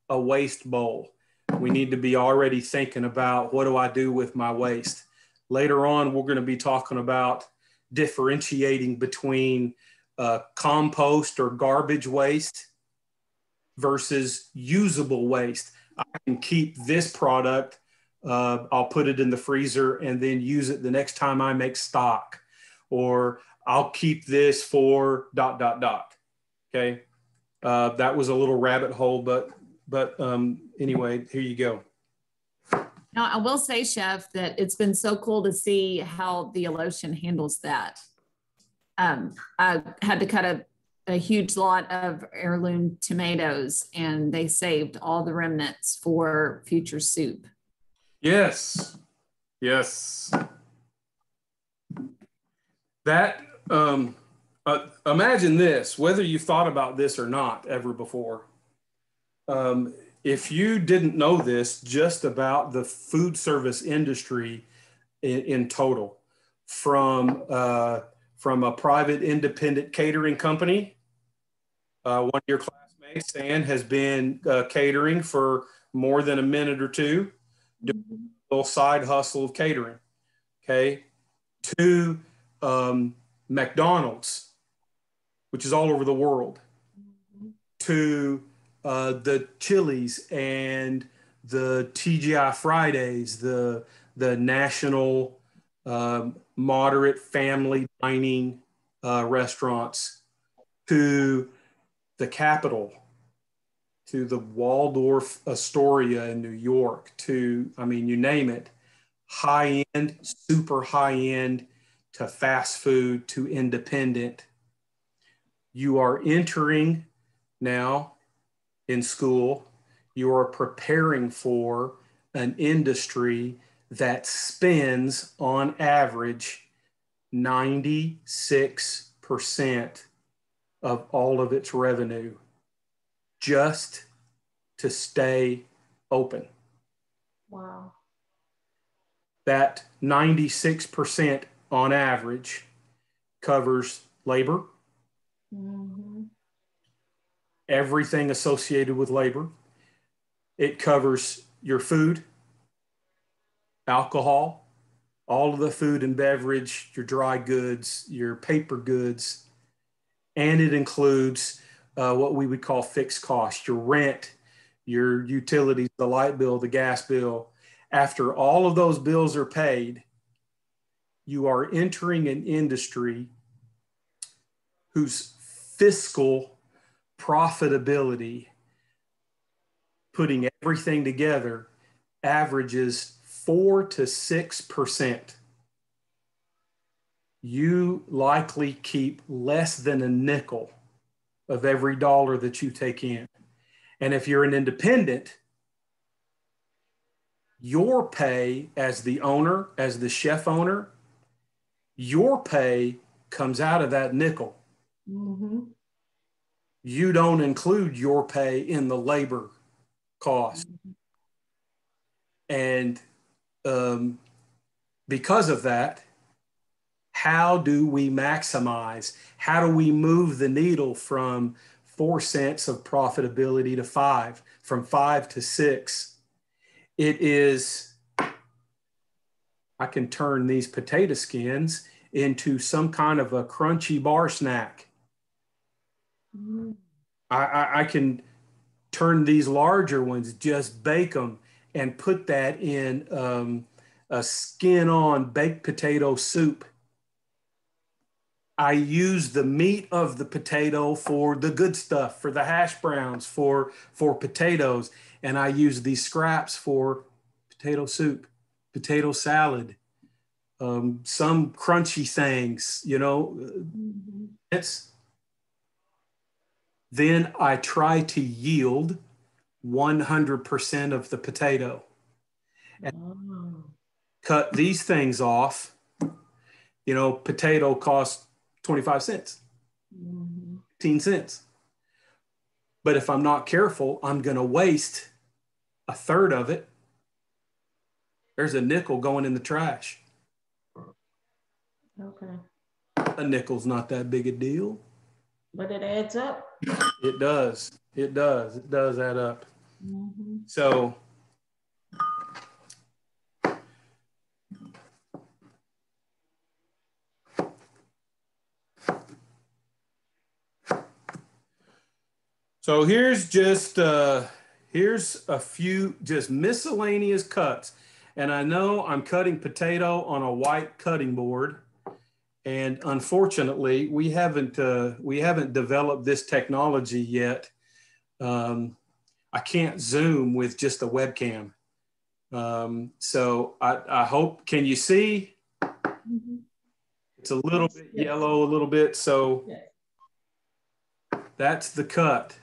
[SPEAKER 2] a waste bowl. We need to be already thinking about, what do I do with my waste? Later on, we're going to be talking about differentiating between compost or garbage waste versus usable waste. I can keep this product, I'll put it in the freezer and then use it the next time I make stock, or I'll keep this for ... Okay. That was a little rabbit hole, but anyway, here you go.
[SPEAKER 4] Now, I will say, Chef, that it's been so cool to see how the Alotian handles that. I had to cut a huge lot of heirloom tomatoes, and they saved all the remnants for future soup.
[SPEAKER 2] Yes. Yes. That, imagine this, whether you thought about this or not ever before. If you didn't know this just about the food service industry in total, from a private independent catering company, one of your classmates, Stan, has been catering for more than a minute or two, doing little side hustle of catering, okay, to McDonald's, which is all over the world, to the Chili's and the TGI Fridays, the national moderate family dining restaurants, to the Capitol, to the Waldorf Astoria in New York, to, I mean, you name it, high end, super high end, to fast food, to independent. You are entering now in school, you are preparing for an industry that spends on average 96% of all of its revenue just to stay open.
[SPEAKER 1] Wow.
[SPEAKER 2] That 96% on average covers labor, everything associated with labor. It covers your food, alcohol, all of the food and beverage, your dry goods, your paper goods, and it includes what we would call fixed costs, your rent, your utilities, the light bill, the gas bill. After all of those bills are paid, you are entering an industry whose fiscal profitability, putting everything together, averages 4 to 6%. You likely keep less than a nickel of every dollar that you take in. And if you're an independent, your pay as the owner, as the chef owner, your pay comes out of that nickel. You don't include your pay in the labor cost. And because of that, how do we maximize? How do we move the needle from 4 cents of profitability to 5, from 5 to 6? It is, I can turn these potato skins into some kind of a crunchy bar snack. I can turn these larger ones, just bake them and put that in a skin-on baked potato soup. I use the meat of the potato for the good stuff, for the hash browns, for potatoes, and I use these scraps for potato soup, potato salad, some crunchy things, you know. Then I try to yield 100% of the potato. And cut these things off. You know, potato costs 25 cents, 15 cents. But if I'm not careful, I'm going to waste a third of it. There's a nickel going in the trash.
[SPEAKER 1] Okay.
[SPEAKER 2] A nickel's not that big a deal.
[SPEAKER 1] But it adds up.
[SPEAKER 2] It does. It does. It does add up. So here's just here's a few just miscellaneous cuts. And I know I'm cutting potato on a white cutting board. And unfortunately, we haven't developed this technology yet. I can't Zoom with just a webcam. So I hope, can you see? It's a little bit yellow, a little bit. So that's the cut.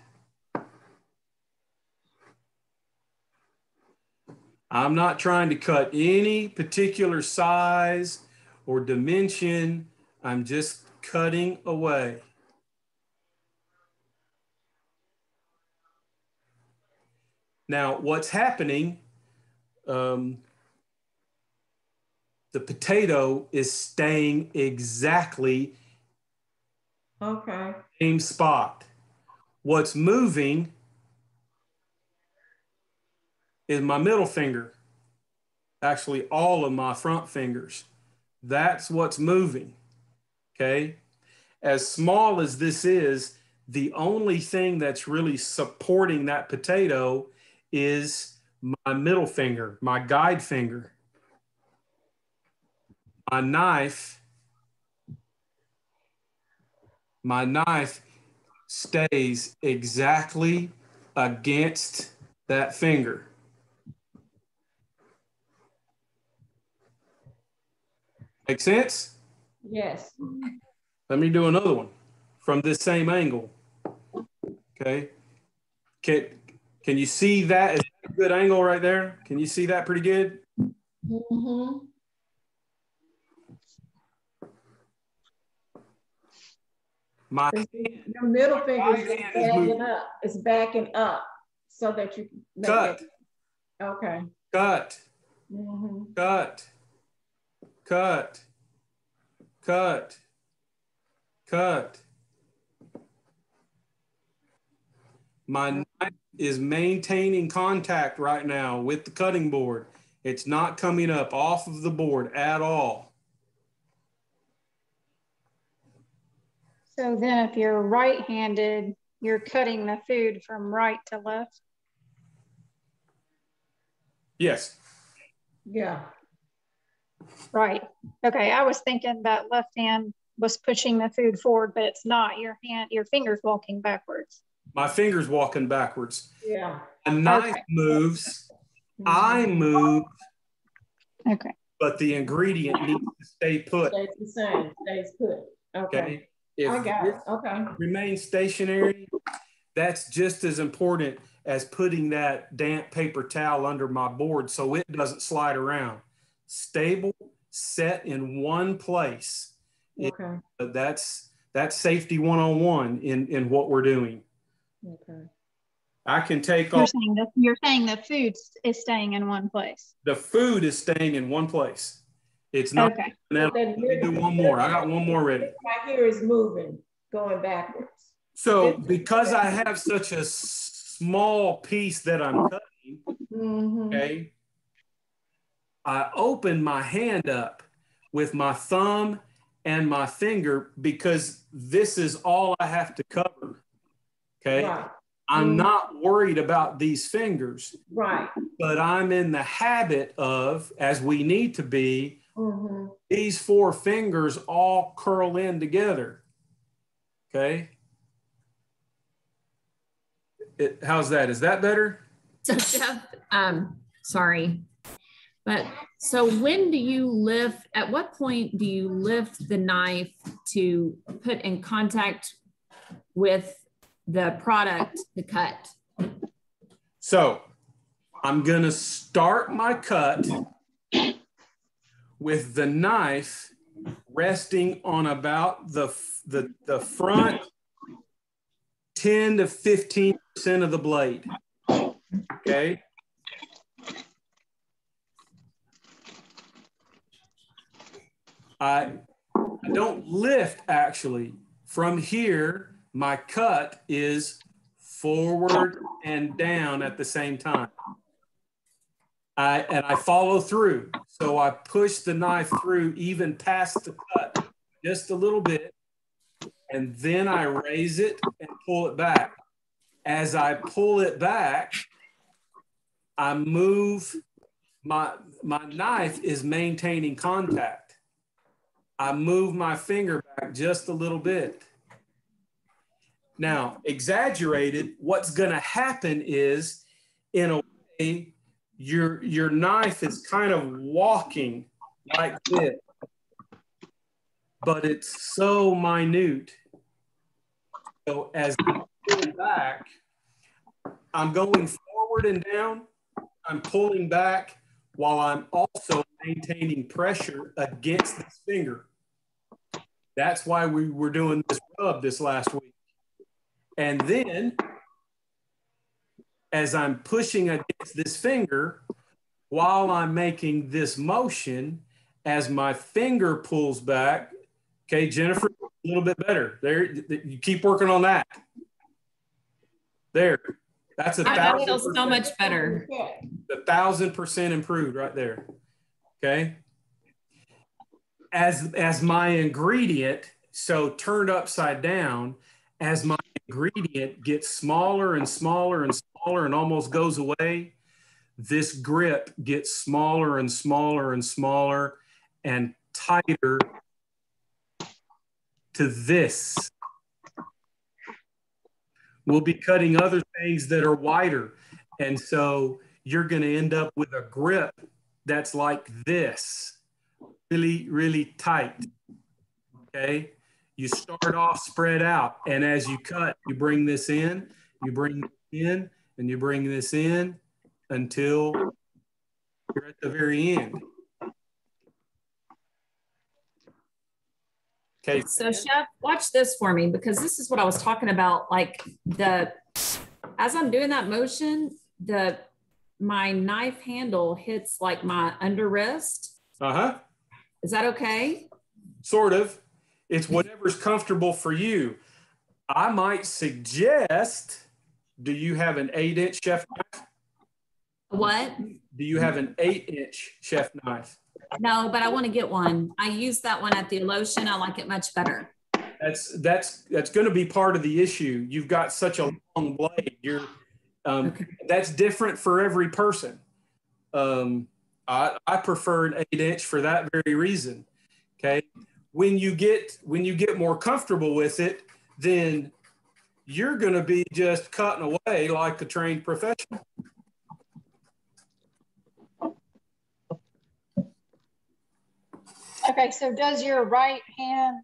[SPEAKER 2] I'm not trying to cut any particular size or dimension. I'm just cutting away. Now, what's happening, the potato is staying exactly same spot. What's moving is my middle finger. actually all of my front fingers. That's what's moving, okay? As small as this is, the only thing that's really supporting that potato is my middle finger, my guide finger. My knife stays exactly against that finger. Make sense?
[SPEAKER 1] Yes.
[SPEAKER 2] Let me do another one from this same angle. Okay. Can you see that? Is that a good angle right there? Can you see that pretty good?
[SPEAKER 1] Mm-hmm. Your middle finger is backing up. It's backing up so that you can
[SPEAKER 2] cut.
[SPEAKER 1] Okay.
[SPEAKER 2] Cut.
[SPEAKER 1] Mm-hmm.
[SPEAKER 2] Cut. Cut. Cut. Cut. My knife is maintaining contact right now with the cutting board. It's not coming up off of the board at all.
[SPEAKER 3] So then if you're right-handed, you're cutting the food from right to left?
[SPEAKER 2] Yes.
[SPEAKER 1] Yeah.
[SPEAKER 3] Right. Okay. I was thinking that left hand was pushing the food forward, but it's not. Your finger's walking backwards.
[SPEAKER 2] My finger's walking backwards.
[SPEAKER 1] Yeah.
[SPEAKER 2] A knife moves. I move.
[SPEAKER 3] Okay.
[SPEAKER 2] But the ingredient needs to stay put.
[SPEAKER 1] Stays the same. Stays put. Okay.
[SPEAKER 2] If
[SPEAKER 1] I got it. Okay.
[SPEAKER 2] Remains stationary, that's just as important as putting that damp paper towel under my board so it doesn't slide around. Stable, set in one place.
[SPEAKER 1] Okay.
[SPEAKER 2] That's safety 101 in what we're doing.
[SPEAKER 1] Okay.
[SPEAKER 2] I can take off.
[SPEAKER 3] You're saying the food is staying in one place.
[SPEAKER 2] The food is staying in one place. It's not.
[SPEAKER 3] Okay.
[SPEAKER 2] Let me do one more. I got one more ready.
[SPEAKER 1] Right here is moving, going backwards.
[SPEAKER 2] So because I have such a small piece that I'm cutting, okay, I open my hand up with my thumb and my finger because this is all I have to cover, okay? Right. I'm not worried about these fingers, right? But I'm in the habit of, as we need to be, these four fingers all curl in together, okay? How's that? Is that better?
[SPEAKER 4] So Jeff, sorry, but so when do you lift, at what point do you lift the knife to put in contact with the product to cut?
[SPEAKER 2] So I'm going to start my cut with the knife resting on about the front 10 to 15% of the blade. Okay. I don't lift actually. From here, my cut is forward and down at the same time. And I follow through. So I push the knife through even past the cut just a little bit. And then I raise it and pull it back. As I pull it back, I move, my knife is maintaining contact. I move my finger back just a little bit. Now, exaggerated, what's gonna happen is, in a way, your knife is kind of walking like this, but it's so minute. So as I pull back, I'm going forward and down, I'm pulling back while I'm also maintaining pressure against this finger. That's why we were doing this rub this last week. And then, as I'm pushing against this finger, while I'm making this motion, as my finger pulls back, okay, Jennifer, a little bit better. There, you keep working on that. There, that's 1,000%.
[SPEAKER 4] That feels so much better.
[SPEAKER 2] 1,000% improved right there. okay? As my ingredient, so turned upside down, as my ingredient gets smaller and smaller and smaller and almost goes away, this grip gets smaller and smaller and smaller and tighter to this. We'll be cutting other things that are wider. And so you're going to end up with a grip that's like this, really, really tight. Okay. You start off spread out. And as you cut, you bring this in, you bring this in, and you bring this in until you're at the very end. Okay.
[SPEAKER 4] So Chef, watch this for me, because this is what I was talking about. Like as I'm doing that motion, my knife handle hits like my under wrist.
[SPEAKER 2] Uh-huh.
[SPEAKER 4] Is that okay?
[SPEAKER 2] Sort of. It's whatever's comfortable for you. I might suggest, do you have an 8-inch chef knife? What? Do you have an 8-inch chef knife?
[SPEAKER 4] No, but I want to get one. I used that one at the Alotion. I like it much better.
[SPEAKER 2] That's going to be part of the issue. You've got such a long blade. Okay. That's different for every person. I prefer an 8-inch for that very reason. Okay. When you get more comfortable with it, then you're going to be just cutting away like a trained professional.
[SPEAKER 3] Okay, so does your right hand,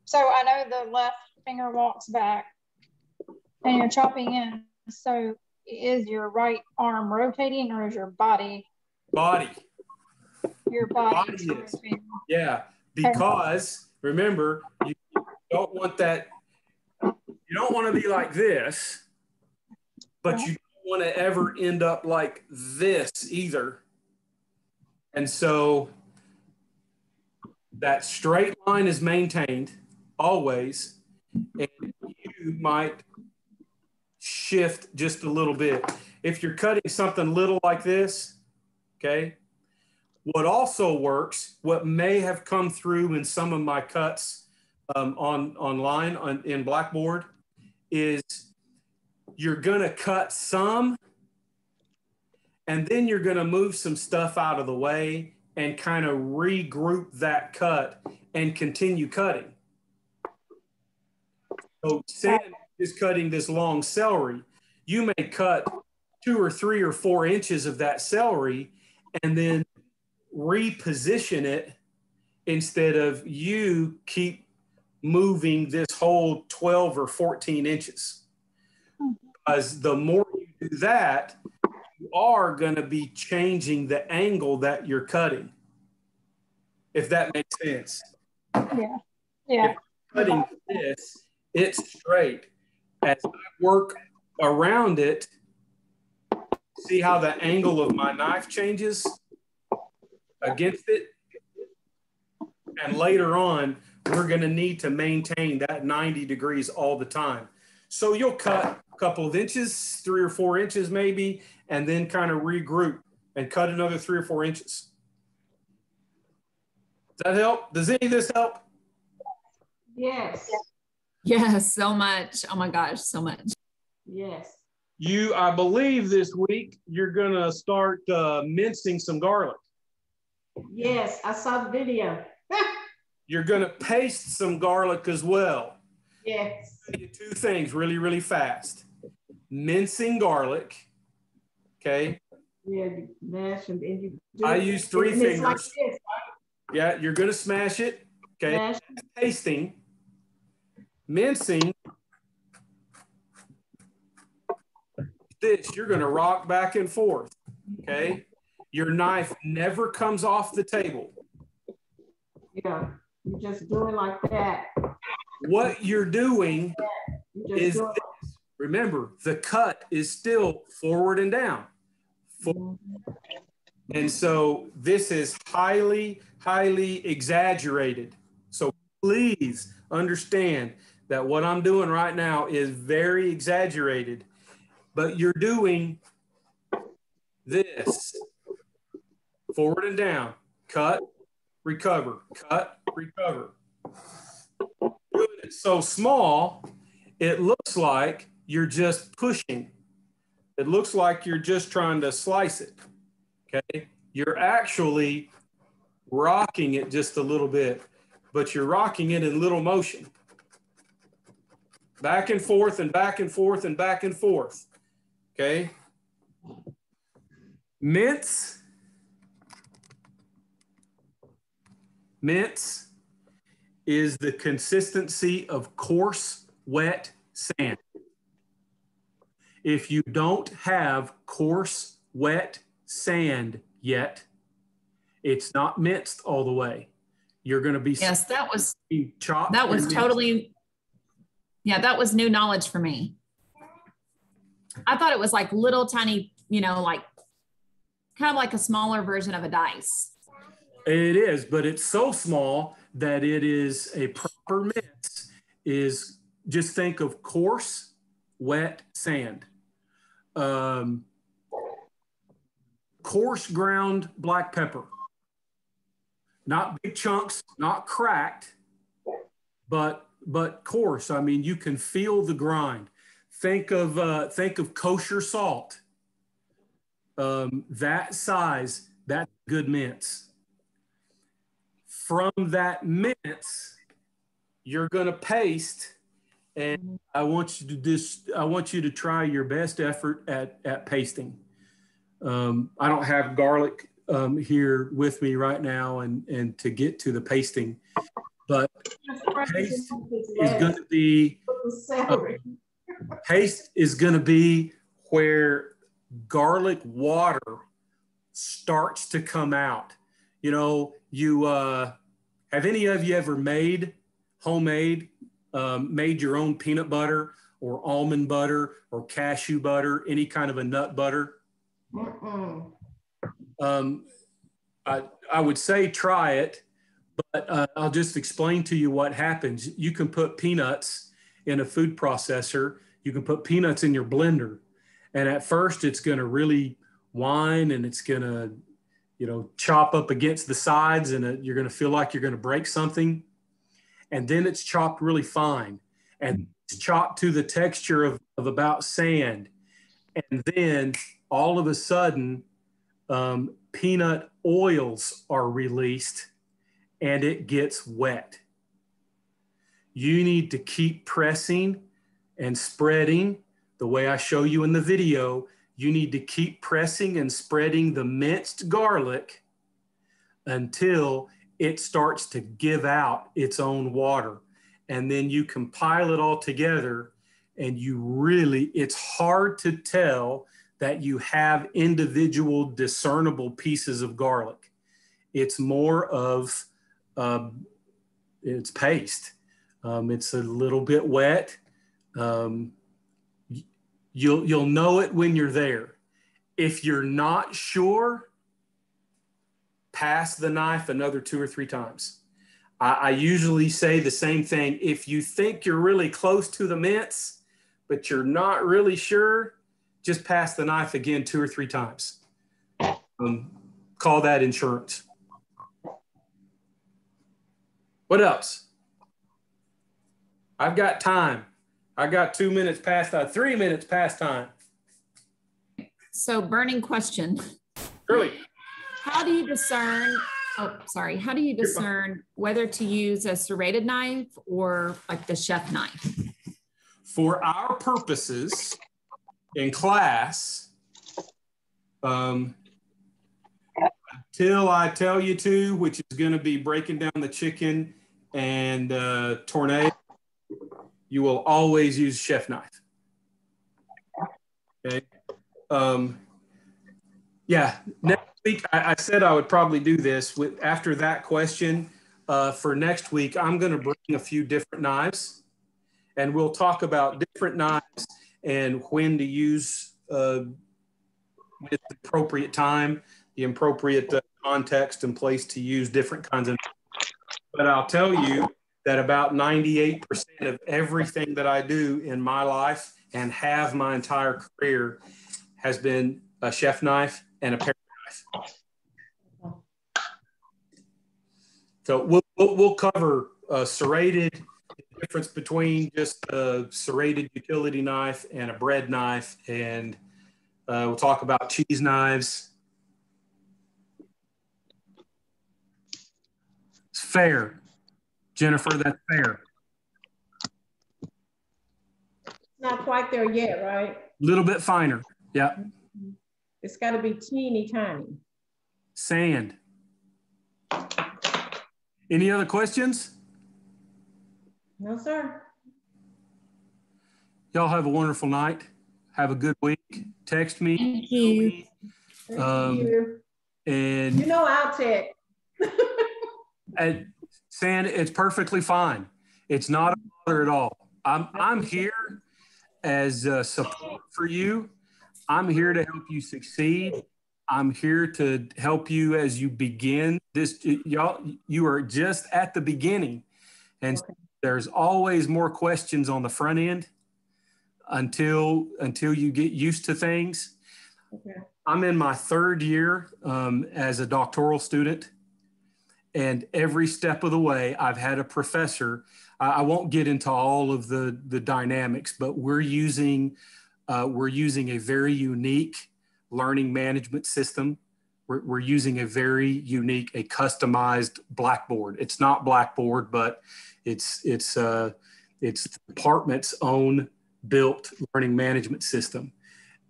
[SPEAKER 3] so I know the left finger walks back and you're chopping in, so is your right arm rotating or is your body?
[SPEAKER 2] Body.
[SPEAKER 3] Your body
[SPEAKER 2] is rotating. Yeah, because remember, you don't want that, you don't want to be like this, but you don't want to ever end up like this either. And so that straight line is maintained always, and you might shift just a little bit. If you're cutting something little like this, okay, what also works, what may have come through in some of my cuts online in Blackboard, is you're gonna cut some, and then you're gonna move some stuff out of the way and kind of regroup that cut and continue cutting. So Sam is cutting this long celery. You may cut 2 or 3 or 4 inches of that celery and then reposition it instead of you keep moving this whole 12 or 14 inches. Because the more you do that, you are going to be changing the angle that you're cutting, if that makes sense.
[SPEAKER 3] Yeah. Yeah.
[SPEAKER 2] If you're cutting this, it's straight. As I work around it, see how the angle of my knife changes against it? And later on, we're going to need to maintain that 90 degrees all the time. So you'll cut a couple of inches, 3 or 4 inches maybe, and then kind of regroup and cut another 3 or 4 inches. Does that help? Does any of this help?
[SPEAKER 1] Yes.
[SPEAKER 4] Yes, so much. Oh my gosh, so much.
[SPEAKER 1] Yes.
[SPEAKER 2] I believe this week, you're going to start mincing some garlic.
[SPEAKER 1] Yes, I saw the video.
[SPEAKER 2] You're going to paste some garlic as well.
[SPEAKER 1] Yes.
[SPEAKER 2] 2 things really, really fast. Mincing garlic, okay?
[SPEAKER 1] Yeah, mash and you do
[SPEAKER 2] I use 3 fingers.
[SPEAKER 1] Like this.
[SPEAKER 2] Yeah, you're going to smash it, okay?
[SPEAKER 1] Mash.
[SPEAKER 2] Pasting, mincing. This, you're going to rock back and forth, okay? Your knife never comes off the table.
[SPEAKER 1] Yeah, you just do it like that.
[SPEAKER 2] What you're doing is this. Remember, the cut is still forward and down. And so this is highly, highly exaggerated. So please understand that what I'm doing right now is very exaggerated, but you're doing this. forward and down, cut, recover, cut, recover. Doing it so small, it looks like you're just pushing. It looks like you're just trying to slice it, okay? You're actually rocking it just a little bit, but you're rocking it in little motion. Back and forth and back and forth and back and forth, okay? Mince is the consistency of coarse, wet sand. If you don't have coarse, wet sand yet, it's not minced all the way. You're going to be
[SPEAKER 4] yes, that was
[SPEAKER 2] chopped.
[SPEAKER 4] That was totally, yeah, that was new knowledge for me. I thought it was like little tiny, you know, like kind of like a smaller version of a dice.
[SPEAKER 2] It is, but it's so small that it is a proper mince. Is just think of coarse, wet sand. Coarse ground black pepper. Not big chunks, not cracked, but coarse. I mean, you can feel the grind. Think of kosher salt. That size, that's good mince. From that mince, you're going to paste, and I want you to try your best effort at pasting. I don't have garlic here with me right now, and to get to the pasting, but paste is going to be paste is going to be where garlic water starts to come out. You know, you have any of you ever made homemade, made your own peanut butter or almond butter or cashew butter, any kind of a nut butter? I would say try it, but I'll just explain to you what happens. You can put peanuts in a food processor. You can put peanuts in your blender. And at first it's going to really whine, and it's going to, you know, chop up against the sides, and you're going to feel like you're going to break something. And then it's chopped really fine, and it's chopped to the texture of about sand. And then all of a sudden, peanut oils are released, and it gets wet. You need to keep pressing and spreading the way I show you in the video. You need to keep pressing and spreading the minced garlic until it starts to give out its own water. And then you compile it all together, and it's hard to tell that you have individual discernible pieces of garlic. It's more of, it's paste. It's a little bit wet. You'll know it when you're there. If you're not sure, pass the knife another 2 or 3 times. I usually say the same thing. If you think you're really close to the mince, but you're not really sure, just pass the knife again 2 or 3 times. Call that insurance. What else? I've got time. I got 2 minutes past, 3 minutes past time.
[SPEAKER 4] So burning question.
[SPEAKER 2] Shirley.
[SPEAKER 4] How do you discern, how do you discern whether to use a serrated knife or like the chef knife?
[SPEAKER 2] For our purposes in class, till I tell you to, which is going to be breaking down the chicken and tornado, you will always use chef knife. Okay. Yeah. Next week, I said I would probably do this after that question. For next week, I'm going to bring a few different knives, and we'll talk about different knives and when to use with the appropriate time, the appropriate context and place to use different kinds of knives. But I'll tell you that about 98% of everything that I do in my life and have my entire career has been a chef knife and a paper knife. So we'll cover serrated, the difference between just a serrated utility knife and a bread knife, and we'll talk about cheese knives. It's fair, Jennifer. That's fair.
[SPEAKER 1] Not quite there yet, right?
[SPEAKER 2] A little bit finer. Yeah.
[SPEAKER 1] It's got to be teeny tiny.
[SPEAKER 2] Sand. Any other questions?
[SPEAKER 1] No, sir.
[SPEAKER 2] Y'all have a wonderful night. Have a good week. Text me.
[SPEAKER 4] Thank you.
[SPEAKER 1] Thank you.
[SPEAKER 2] And
[SPEAKER 1] You know I'll text.
[SPEAKER 2] and Sand, it's perfectly fine. It's not a bother at all. I'm here as support for you. I'm here to help you succeed. I'm here to help you as you begin this. Y'all, you are just at the beginning, and
[SPEAKER 1] Okay.
[SPEAKER 2] there's always more questions on the front end until you get used to things.
[SPEAKER 1] Okay.
[SPEAKER 2] I'm in my third year as a doctoral student, and every step of the way, I've had a professor. I won't get into all of the dynamics, but we're using a very unique learning management system. We're using a very unique, a customized Blackboard. It's not Blackboard, but it's the department's own built learning management system.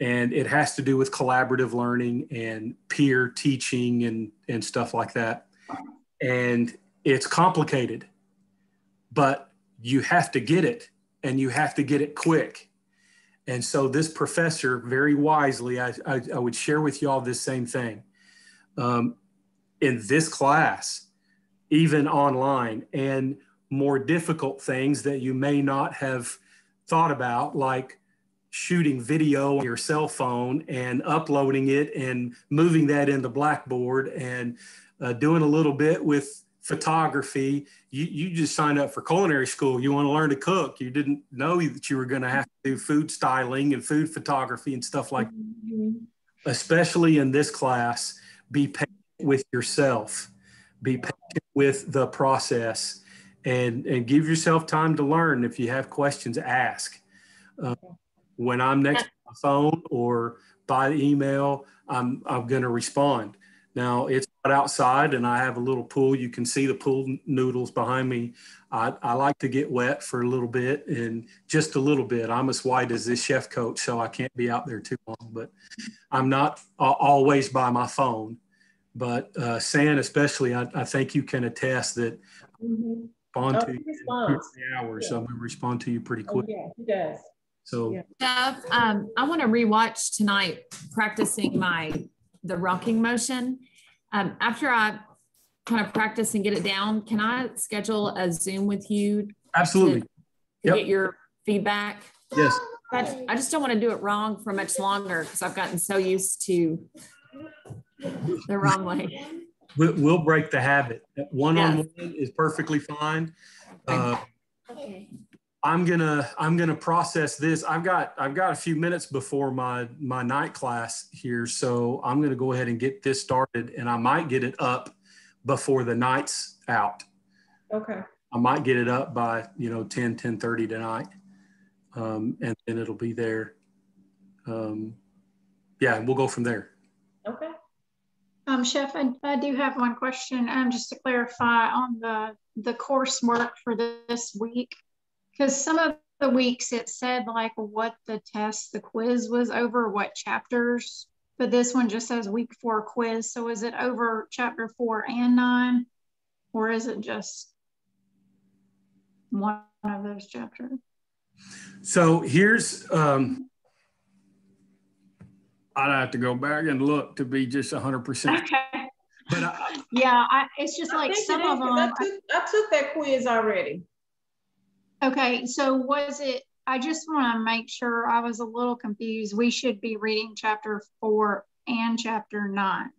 [SPEAKER 2] And it has to do with collaborative learning and peer teaching and stuff like that. And it's complicated, but you have to get it, and you have to get it quick. And so this professor, very wisely, I would share with y'all this same thing. In this class, even online, and more difficult things that you may not have thought about, like shooting video on your cell phone and uploading it and moving that into Blackboard, and doing a little bit with photography. You just signed up for culinary school. You want to learn to cook. You didn't know that you were going to have to do food styling and food photography and stuff like that.
[SPEAKER 1] Mm-hmm.
[SPEAKER 2] Especially in this class, be patient with yourself. Be patient with the process, and give yourself time to learn. If you have questions, ask. When I'm next to my phone or by email, I'm going to respond. Now, it's not outside, and I have a little pool. You can see the pool noodles behind me. I like to get wet for a little bit, and just a little bit. I'm as white as this chef coat, so I can't be out there too long. But I'm not always by my phone. But San, especially, I think you can attest that
[SPEAKER 1] Mm-hmm.
[SPEAKER 2] I respond to you in 2 hours.
[SPEAKER 1] Yeah.
[SPEAKER 2] So I'm going to respond to you pretty quick.
[SPEAKER 1] Oh, yeah, he does.
[SPEAKER 2] So
[SPEAKER 1] Yeah.
[SPEAKER 4] Jeff, I want to rewatch tonight, practicing the rocking motion. After I kind of practice and get it down, can I schedule a Zoom with you?
[SPEAKER 2] absolutely.
[SPEAKER 4] To
[SPEAKER 2] Yep.
[SPEAKER 4] get your feedback?
[SPEAKER 2] Yes.
[SPEAKER 4] I just don't want to do it wrong for much longer, because I've gotten so used to the wrong way.
[SPEAKER 2] We'll break the habit. One-on-one is perfectly fine. I'm gonna process this. I've got a few minutes before my night class here, so I'm gonna go ahead and get this started, and I might get it up before the night's out.
[SPEAKER 1] Okay.
[SPEAKER 2] I might get it up by 10:30 tonight, and then it'll be there. Yeah, we'll go from there.
[SPEAKER 1] Okay.
[SPEAKER 3] Chef, I do have one question, just to clarify on the coursework for this week, because some of the weeks it said like what the quiz was over, what chapters, but this one just says week 4 quiz. So is it over chapter 4 and 9, or is it just one of those chapters?
[SPEAKER 2] So here's, I'd have to go back and look to be just 100%.
[SPEAKER 3] Okay.
[SPEAKER 2] But
[SPEAKER 3] it's just
[SPEAKER 1] I
[SPEAKER 3] like
[SPEAKER 1] think
[SPEAKER 3] some
[SPEAKER 1] it is,
[SPEAKER 3] of
[SPEAKER 1] 'cause
[SPEAKER 3] them.
[SPEAKER 1] I took that quiz already.
[SPEAKER 3] Okay, so was it, I just want to make sure, I was a little confused. We should be reading chapter 4 and chapter 9.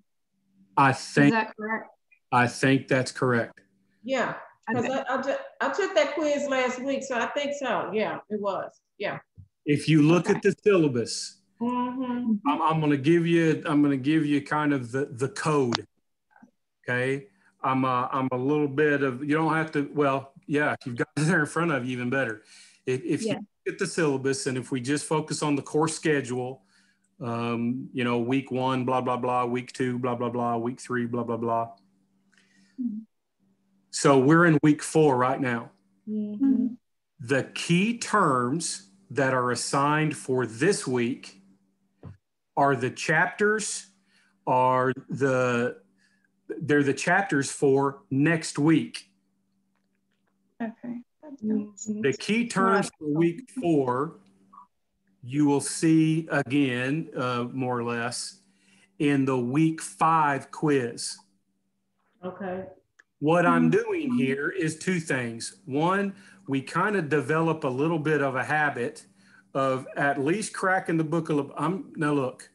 [SPEAKER 3] Is that correct?
[SPEAKER 2] I think that's correct.
[SPEAKER 1] Yeah, because
[SPEAKER 3] Okay.
[SPEAKER 1] I took that quiz last week, so I think so. Yeah, it was. Yeah.
[SPEAKER 2] If you look at the syllabus,
[SPEAKER 1] Mm-hmm.
[SPEAKER 2] I'm going to give you kind of the code. Okay. I'm a little bit of, you don't have to, well, yeah, if you've got it there in front of you, even better. If you get the syllabus, and if we just focus on the course schedule, you know, week 1, blah, blah, blah, week 2, blah, blah, blah, week 3, blah, blah, blah. So we're in week 4 right now. The key terms that are assigned for this week are the chapters, they're the chapters for next week.
[SPEAKER 3] Okay.
[SPEAKER 2] The key terms for week 4, you will see again, more or less, in the week 5 quiz.
[SPEAKER 1] Okay.
[SPEAKER 2] What I'm doing here is 2 things. One, we kind of develop a little bit of a habit of at least cracking the book. Now look,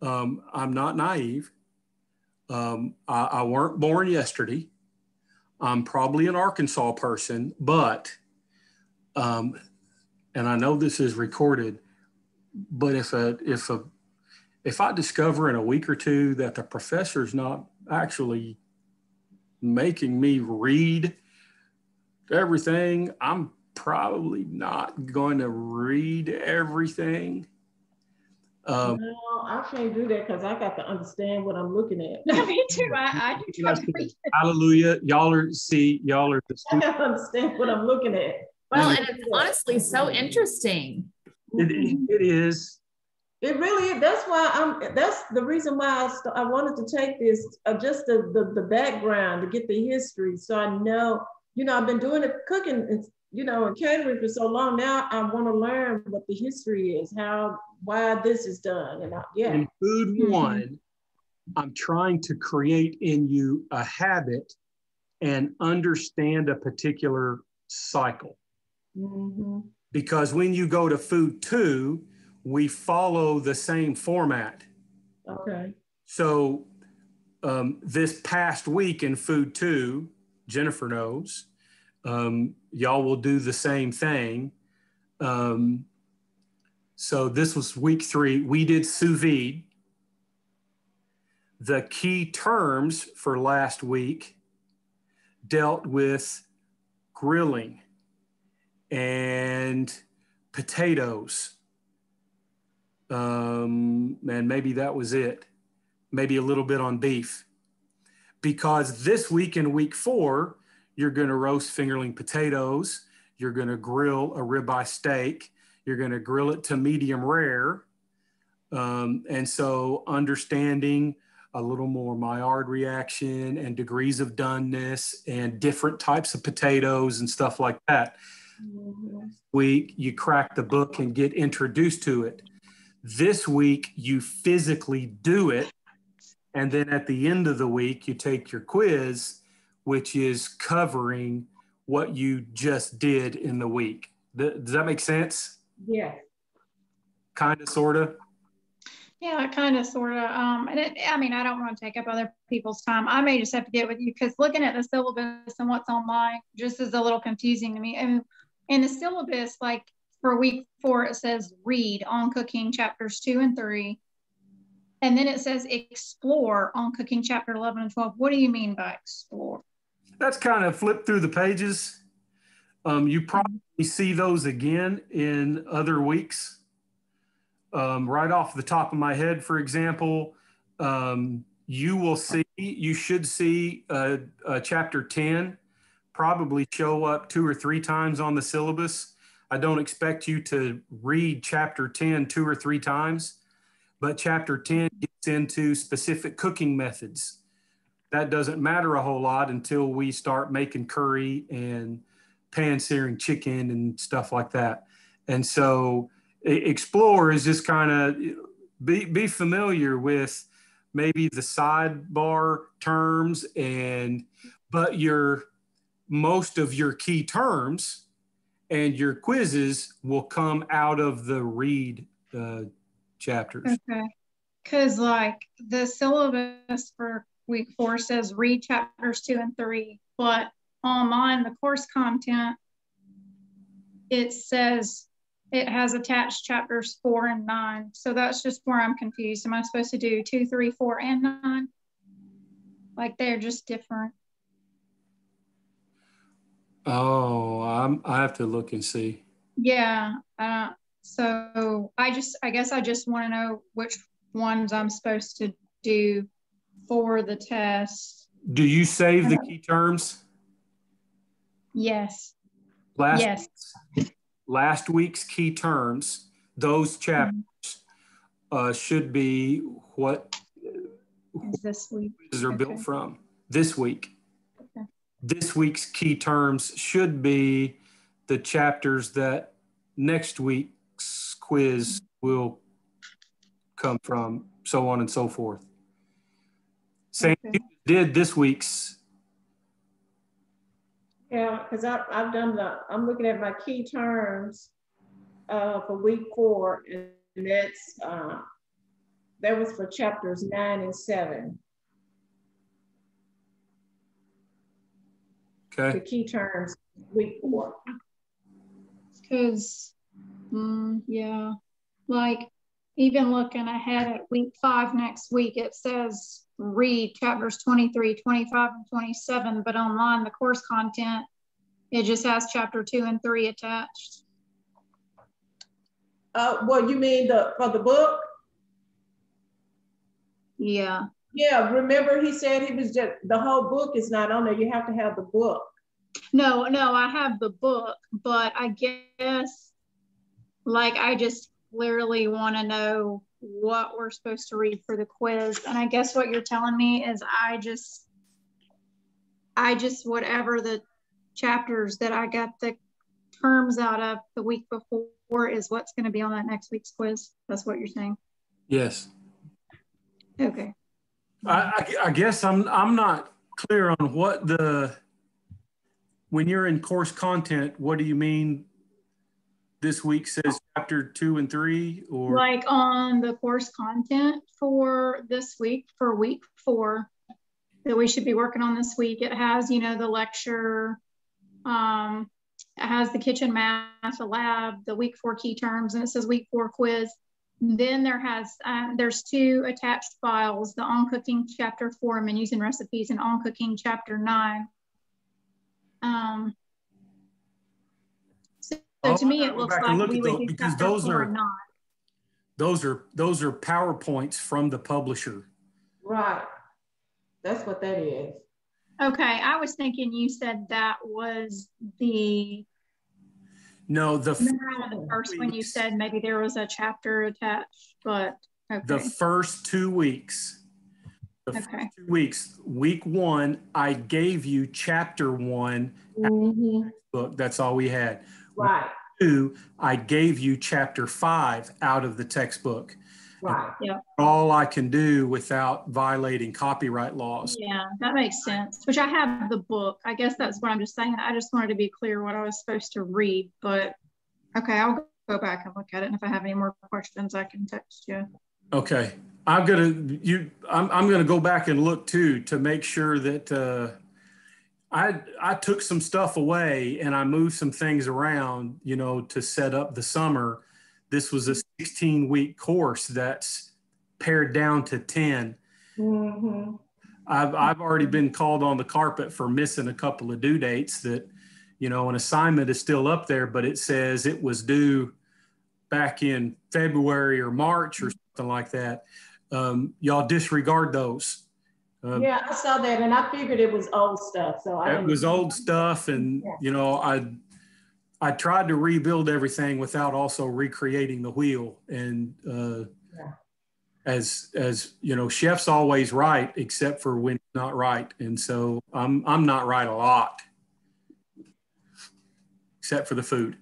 [SPEAKER 2] I'm not naive. I weren't born yesterday. I'm probably an Arkansas person, but, and I know this is recorded, but if I discover in a week or 2 that the professor's not actually making me read everything, I'm probably not going to read everything.
[SPEAKER 1] No, I can't do that because I got to understand what I'm looking at.
[SPEAKER 3] Me too. I do try to read it.
[SPEAKER 2] Hallelujah. Y'all are the
[SPEAKER 1] I
[SPEAKER 2] students.
[SPEAKER 1] got to understand what I'm looking at.
[SPEAKER 4] Well, and it's honestly so interesting.
[SPEAKER 2] It is.
[SPEAKER 1] It really is. That's why that's the reason why I wanted to take this, just the background, to get the history. So I know, you know, I've been doing it cooking, you know, and catering for so long. Now I want to learn what the history is, why this is done. And
[SPEAKER 2] In food 1, I'm trying to create in you a habit and understand a particular cycle. Because when you go to food 2, we follow the same format.
[SPEAKER 1] Okay.
[SPEAKER 2] So this past week in food 2, Jennifer knows, y'all will do the same thing. So this was week 3. We did sous vide. The key terms for last week dealt with grilling and potatoes. And maybe that was it. Maybe a little bit on beef. Because this week in week 4, you're going to roast fingerling potatoes. You're going to grill a ribeye steak. You're going to grill it to medium rare. And so understanding a little more Maillard reaction and degrees of doneness and different types of potatoes and stuff like that. Week, you crack the book and get introduced to it. This week, you physically do it. And then at the end of the week, you take your quiz, which is covering what you just did in the week. Does that make sense?
[SPEAKER 1] Yeah.
[SPEAKER 2] Kind of, sort of?
[SPEAKER 3] Yeah, kind of, sort of. I mean, I don't want to take up other people's time. I may just have to get with you because looking at the syllabus and what's online just is a little confusing to me. And in the syllabus, like for week 4, it says read on cooking chapters 2 and 3. And then it says explore on cooking chapter 11 and 12. What do you mean by explore?
[SPEAKER 2] That's kind of flip through the pages. You probably see those again in other weeks. Right off the top of my head, for example, you should see chapter 10 probably show up 2 or 3 times on the syllabus. I don't expect you to read chapter 10 2 or 3 times, but chapter 10 gets into specific cooking methods. That doesn't matter a whole lot until we start making curry and pan searing chicken and stuff like that. And so explore is just kind of be familiar with maybe the sidebar terms, but most of your key terms and your quizzes will come out of the read chapters.
[SPEAKER 3] Okay, because like the syllabus for week 4 says read chapters 2 and 3, but online, the course content, it says it has attached chapters 4 and 9. So that's just where I'm confused. Am I supposed to do 2, 3, 4, and 9? Like they're just different.
[SPEAKER 2] Oh, I have to look and see.
[SPEAKER 3] Yeah. So I guess I just want to know which ones I'm supposed to do for the test.
[SPEAKER 2] Do you save the key terms?
[SPEAKER 3] Yes.
[SPEAKER 2] Last
[SPEAKER 3] Yes.
[SPEAKER 2] last week's key terms, those chapters should be what
[SPEAKER 3] Is this week?
[SPEAKER 2] quizzes are built
[SPEAKER 3] Okay.
[SPEAKER 2] from this week.
[SPEAKER 3] Okay.
[SPEAKER 2] This week's key terms should be the chapters that next week's quiz will come from, so on and so forth. Same
[SPEAKER 3] Okay.
[SPEAKER 2] did this week's.
[SPEAKER 1] Yeah, because I've done I'm looking at my key terms for week 4, and that was for chapters 9 and 7.
[SPEAKER 2] Okay.
[SPEAKER 1] The key terms, week 4.
[SPEAKER 3] Because, yeah, like even looking ahead at week 5 next week, it says read chapters 23, 25, and 27, but online, the course content, it just has chapter 2 and 3 attached.
[SPEAKER 1] Well, you mean for the book?
[SPEAKER 3] Yeah.
[SPEAKER 1] Yeah, remember he said he was just, the whole book is not on there. You have to have the book.
[SPEAKER 3] No, I have the book, but I guess like I just clearly want to know what we're supposed to read for the quiz. And I guess what you're telling me is I just whatever the chapters that I got the terms out of the week before is what's going to be on that next week's quiz. That's what you're saying?
[SPEAKER 2] Yes.
[SPEAKER 3] Okay.
[SPEAKER 2] I guess I'm not clear on what when you're in course content, what do you mean this week says chapter 2 and 3, or
[SPEAKER 3] like on the course content for this week, for week 4 that we should be working on this week, it has, the lecture, it has the kitchen math, the lab, the week 4 key terms, and it says week 4 quiz. Then there's 2 attached files, the On Cooking chapter 4 menus and recipes, and On Cooking chapter 9. So to me, it looks like we would do
[SPEAKER 2] because
[SPEAKER 3] chapter 4 or not.
[SPEAKER 2] Those are PowerPoints from the publisher.
[SPEAKER 1] Right. That's what that is.
[SPEAKER 3] Okay, I was thinking you said that was the first when you said maybe there was a chapter attached, but okay.
[SPEAKER 2] The first 2 weeks. First 2 weeks. Week 1, I gave you chapter 1 book. That's all we had.
[SPEAKER 1] Right.
[SPEAKER 2] Week 2, I gave you chapter 5 out of the textbook.
[SPEAKER 1] Right.
[SPEAKER 3] Yeah.
[SPEAKER 2] All I can do without violating copyright laws.
[SPEAKER 3] Yeah, that makes sense. Which I have the book. I guess that's what I'm just saying. I just wanted to be clear what I was supposed to read, but okay, I'll go back and look at it. And if I have any more questions, I can text you.
[SPEAKER 2] Okay. I'm gonna go back and look too to make sure that I took some stuff away and I moved some things around, to set up the summer. This was a 16-week course that's pared down to 10.
[SPEAKER 1] Mm-hmm.
[SPEAKER 2] I've already been called on the carpet for missing a couple of due dates that, an assignment is still up there, but it says it was due back in February or March or something like that. Y'all disregard those.
[SPEAKER 1] Yeah, I saw that and I figured it was old stuff. So
[SPEAKER 2] it was old stuff, and I tried to rebuild everything without also recreating the wheel. And as chef's always right, except for when he's not right. And so I'm not right a lot, except for the food.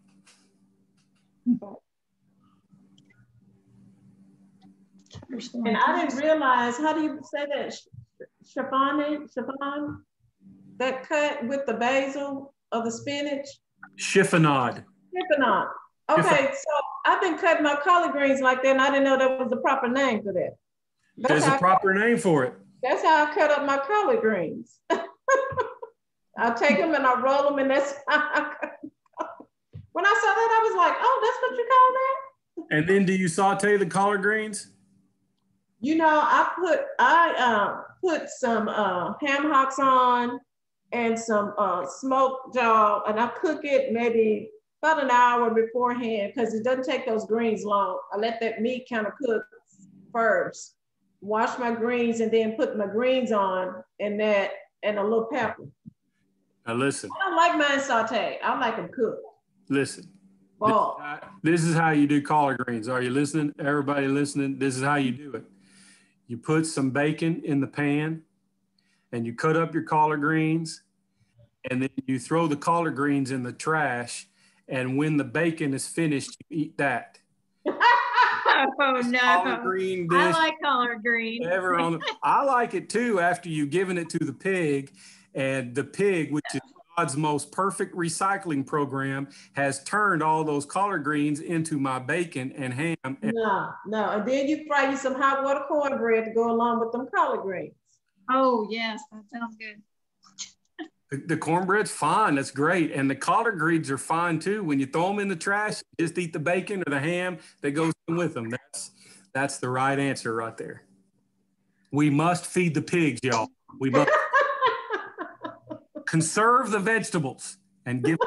[SPEAKER 1] And I didn't realize, how do you say that? Chiffon? That cut with the basil of the spinach?
[SPEAKER 2] Chiffonade.
[SPEAKER 1] Chiffonade. Okay, so I've been cutting my collard greens like that, and I didn't know there was a proper name for that.
[SPEAKER 2] There's a proper name for it.
[SPEAKER 1] That's how I cut up my collard greens. I take them and I roll them, and that's how I cut them. When I saw that, I was like, oh, that's what you call that?
[SPEAKER 2] And then do you saute the collard greens?
[SPEAKER 1] I put some ham hocks on, and some smoked jaw, and I cook it maybe about an hour beforehand because it doesn't take those greens long. I let that meat kind of cook first, wash my greens, and then put my greens on and that, and a little pepper.
[SPEAKER 2] Now listen.
[SPEAKER 1] I don't like mine sauteed. I like them cooked.
[SPEAKER 2] Listen.
[SPEAKER 1] Ball.
[SPEAKER 2] This is how you do collard greens. Are you listening? Everybody listening? This is how you do it. You put some bacon in the pan and you cut up your collard greens, and then you throw the collard greens in the trash. And when the bacon is finished, you eat that.
[SPEAKER 5] Oh no!
[SPEAKER 2] Collard green dish,
[SPEAKER 5] I like collard green.
[SPEAKER 2] I like it too. After you've given it to the pig, and the pig, which is God's most perfect recycling program, has turned all those collard greens into my bacon and ham.
[SPEAKER 1] No, and then you fry you some hot water cornbread to go along with them collard greens.
[SPEAKER 5] Oh yes, that sounds good.
[SPEAKER 2] The cornbread's fine. That's great. And the collard greens are fine too. When you throw them in the trash, just eat the bacon or the ham that goes in with them. That's the right answer right there. We must feed the pigs, y'all. We must conserve the vegetables and give.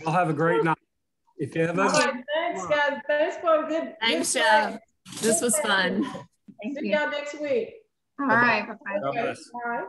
[SPEAKER 2] Y'all have a great night. If you have
[SPEAKER 1] thanks, guys. Thanks for a good.
[SPEAKER 4] Thanks, Chef. This was fun.
[SPEAKER 1] See y'all next week.
[SPEAKER 5] All right.
[SPEAKER 2] God bless.
[SPEAKER 1] All right.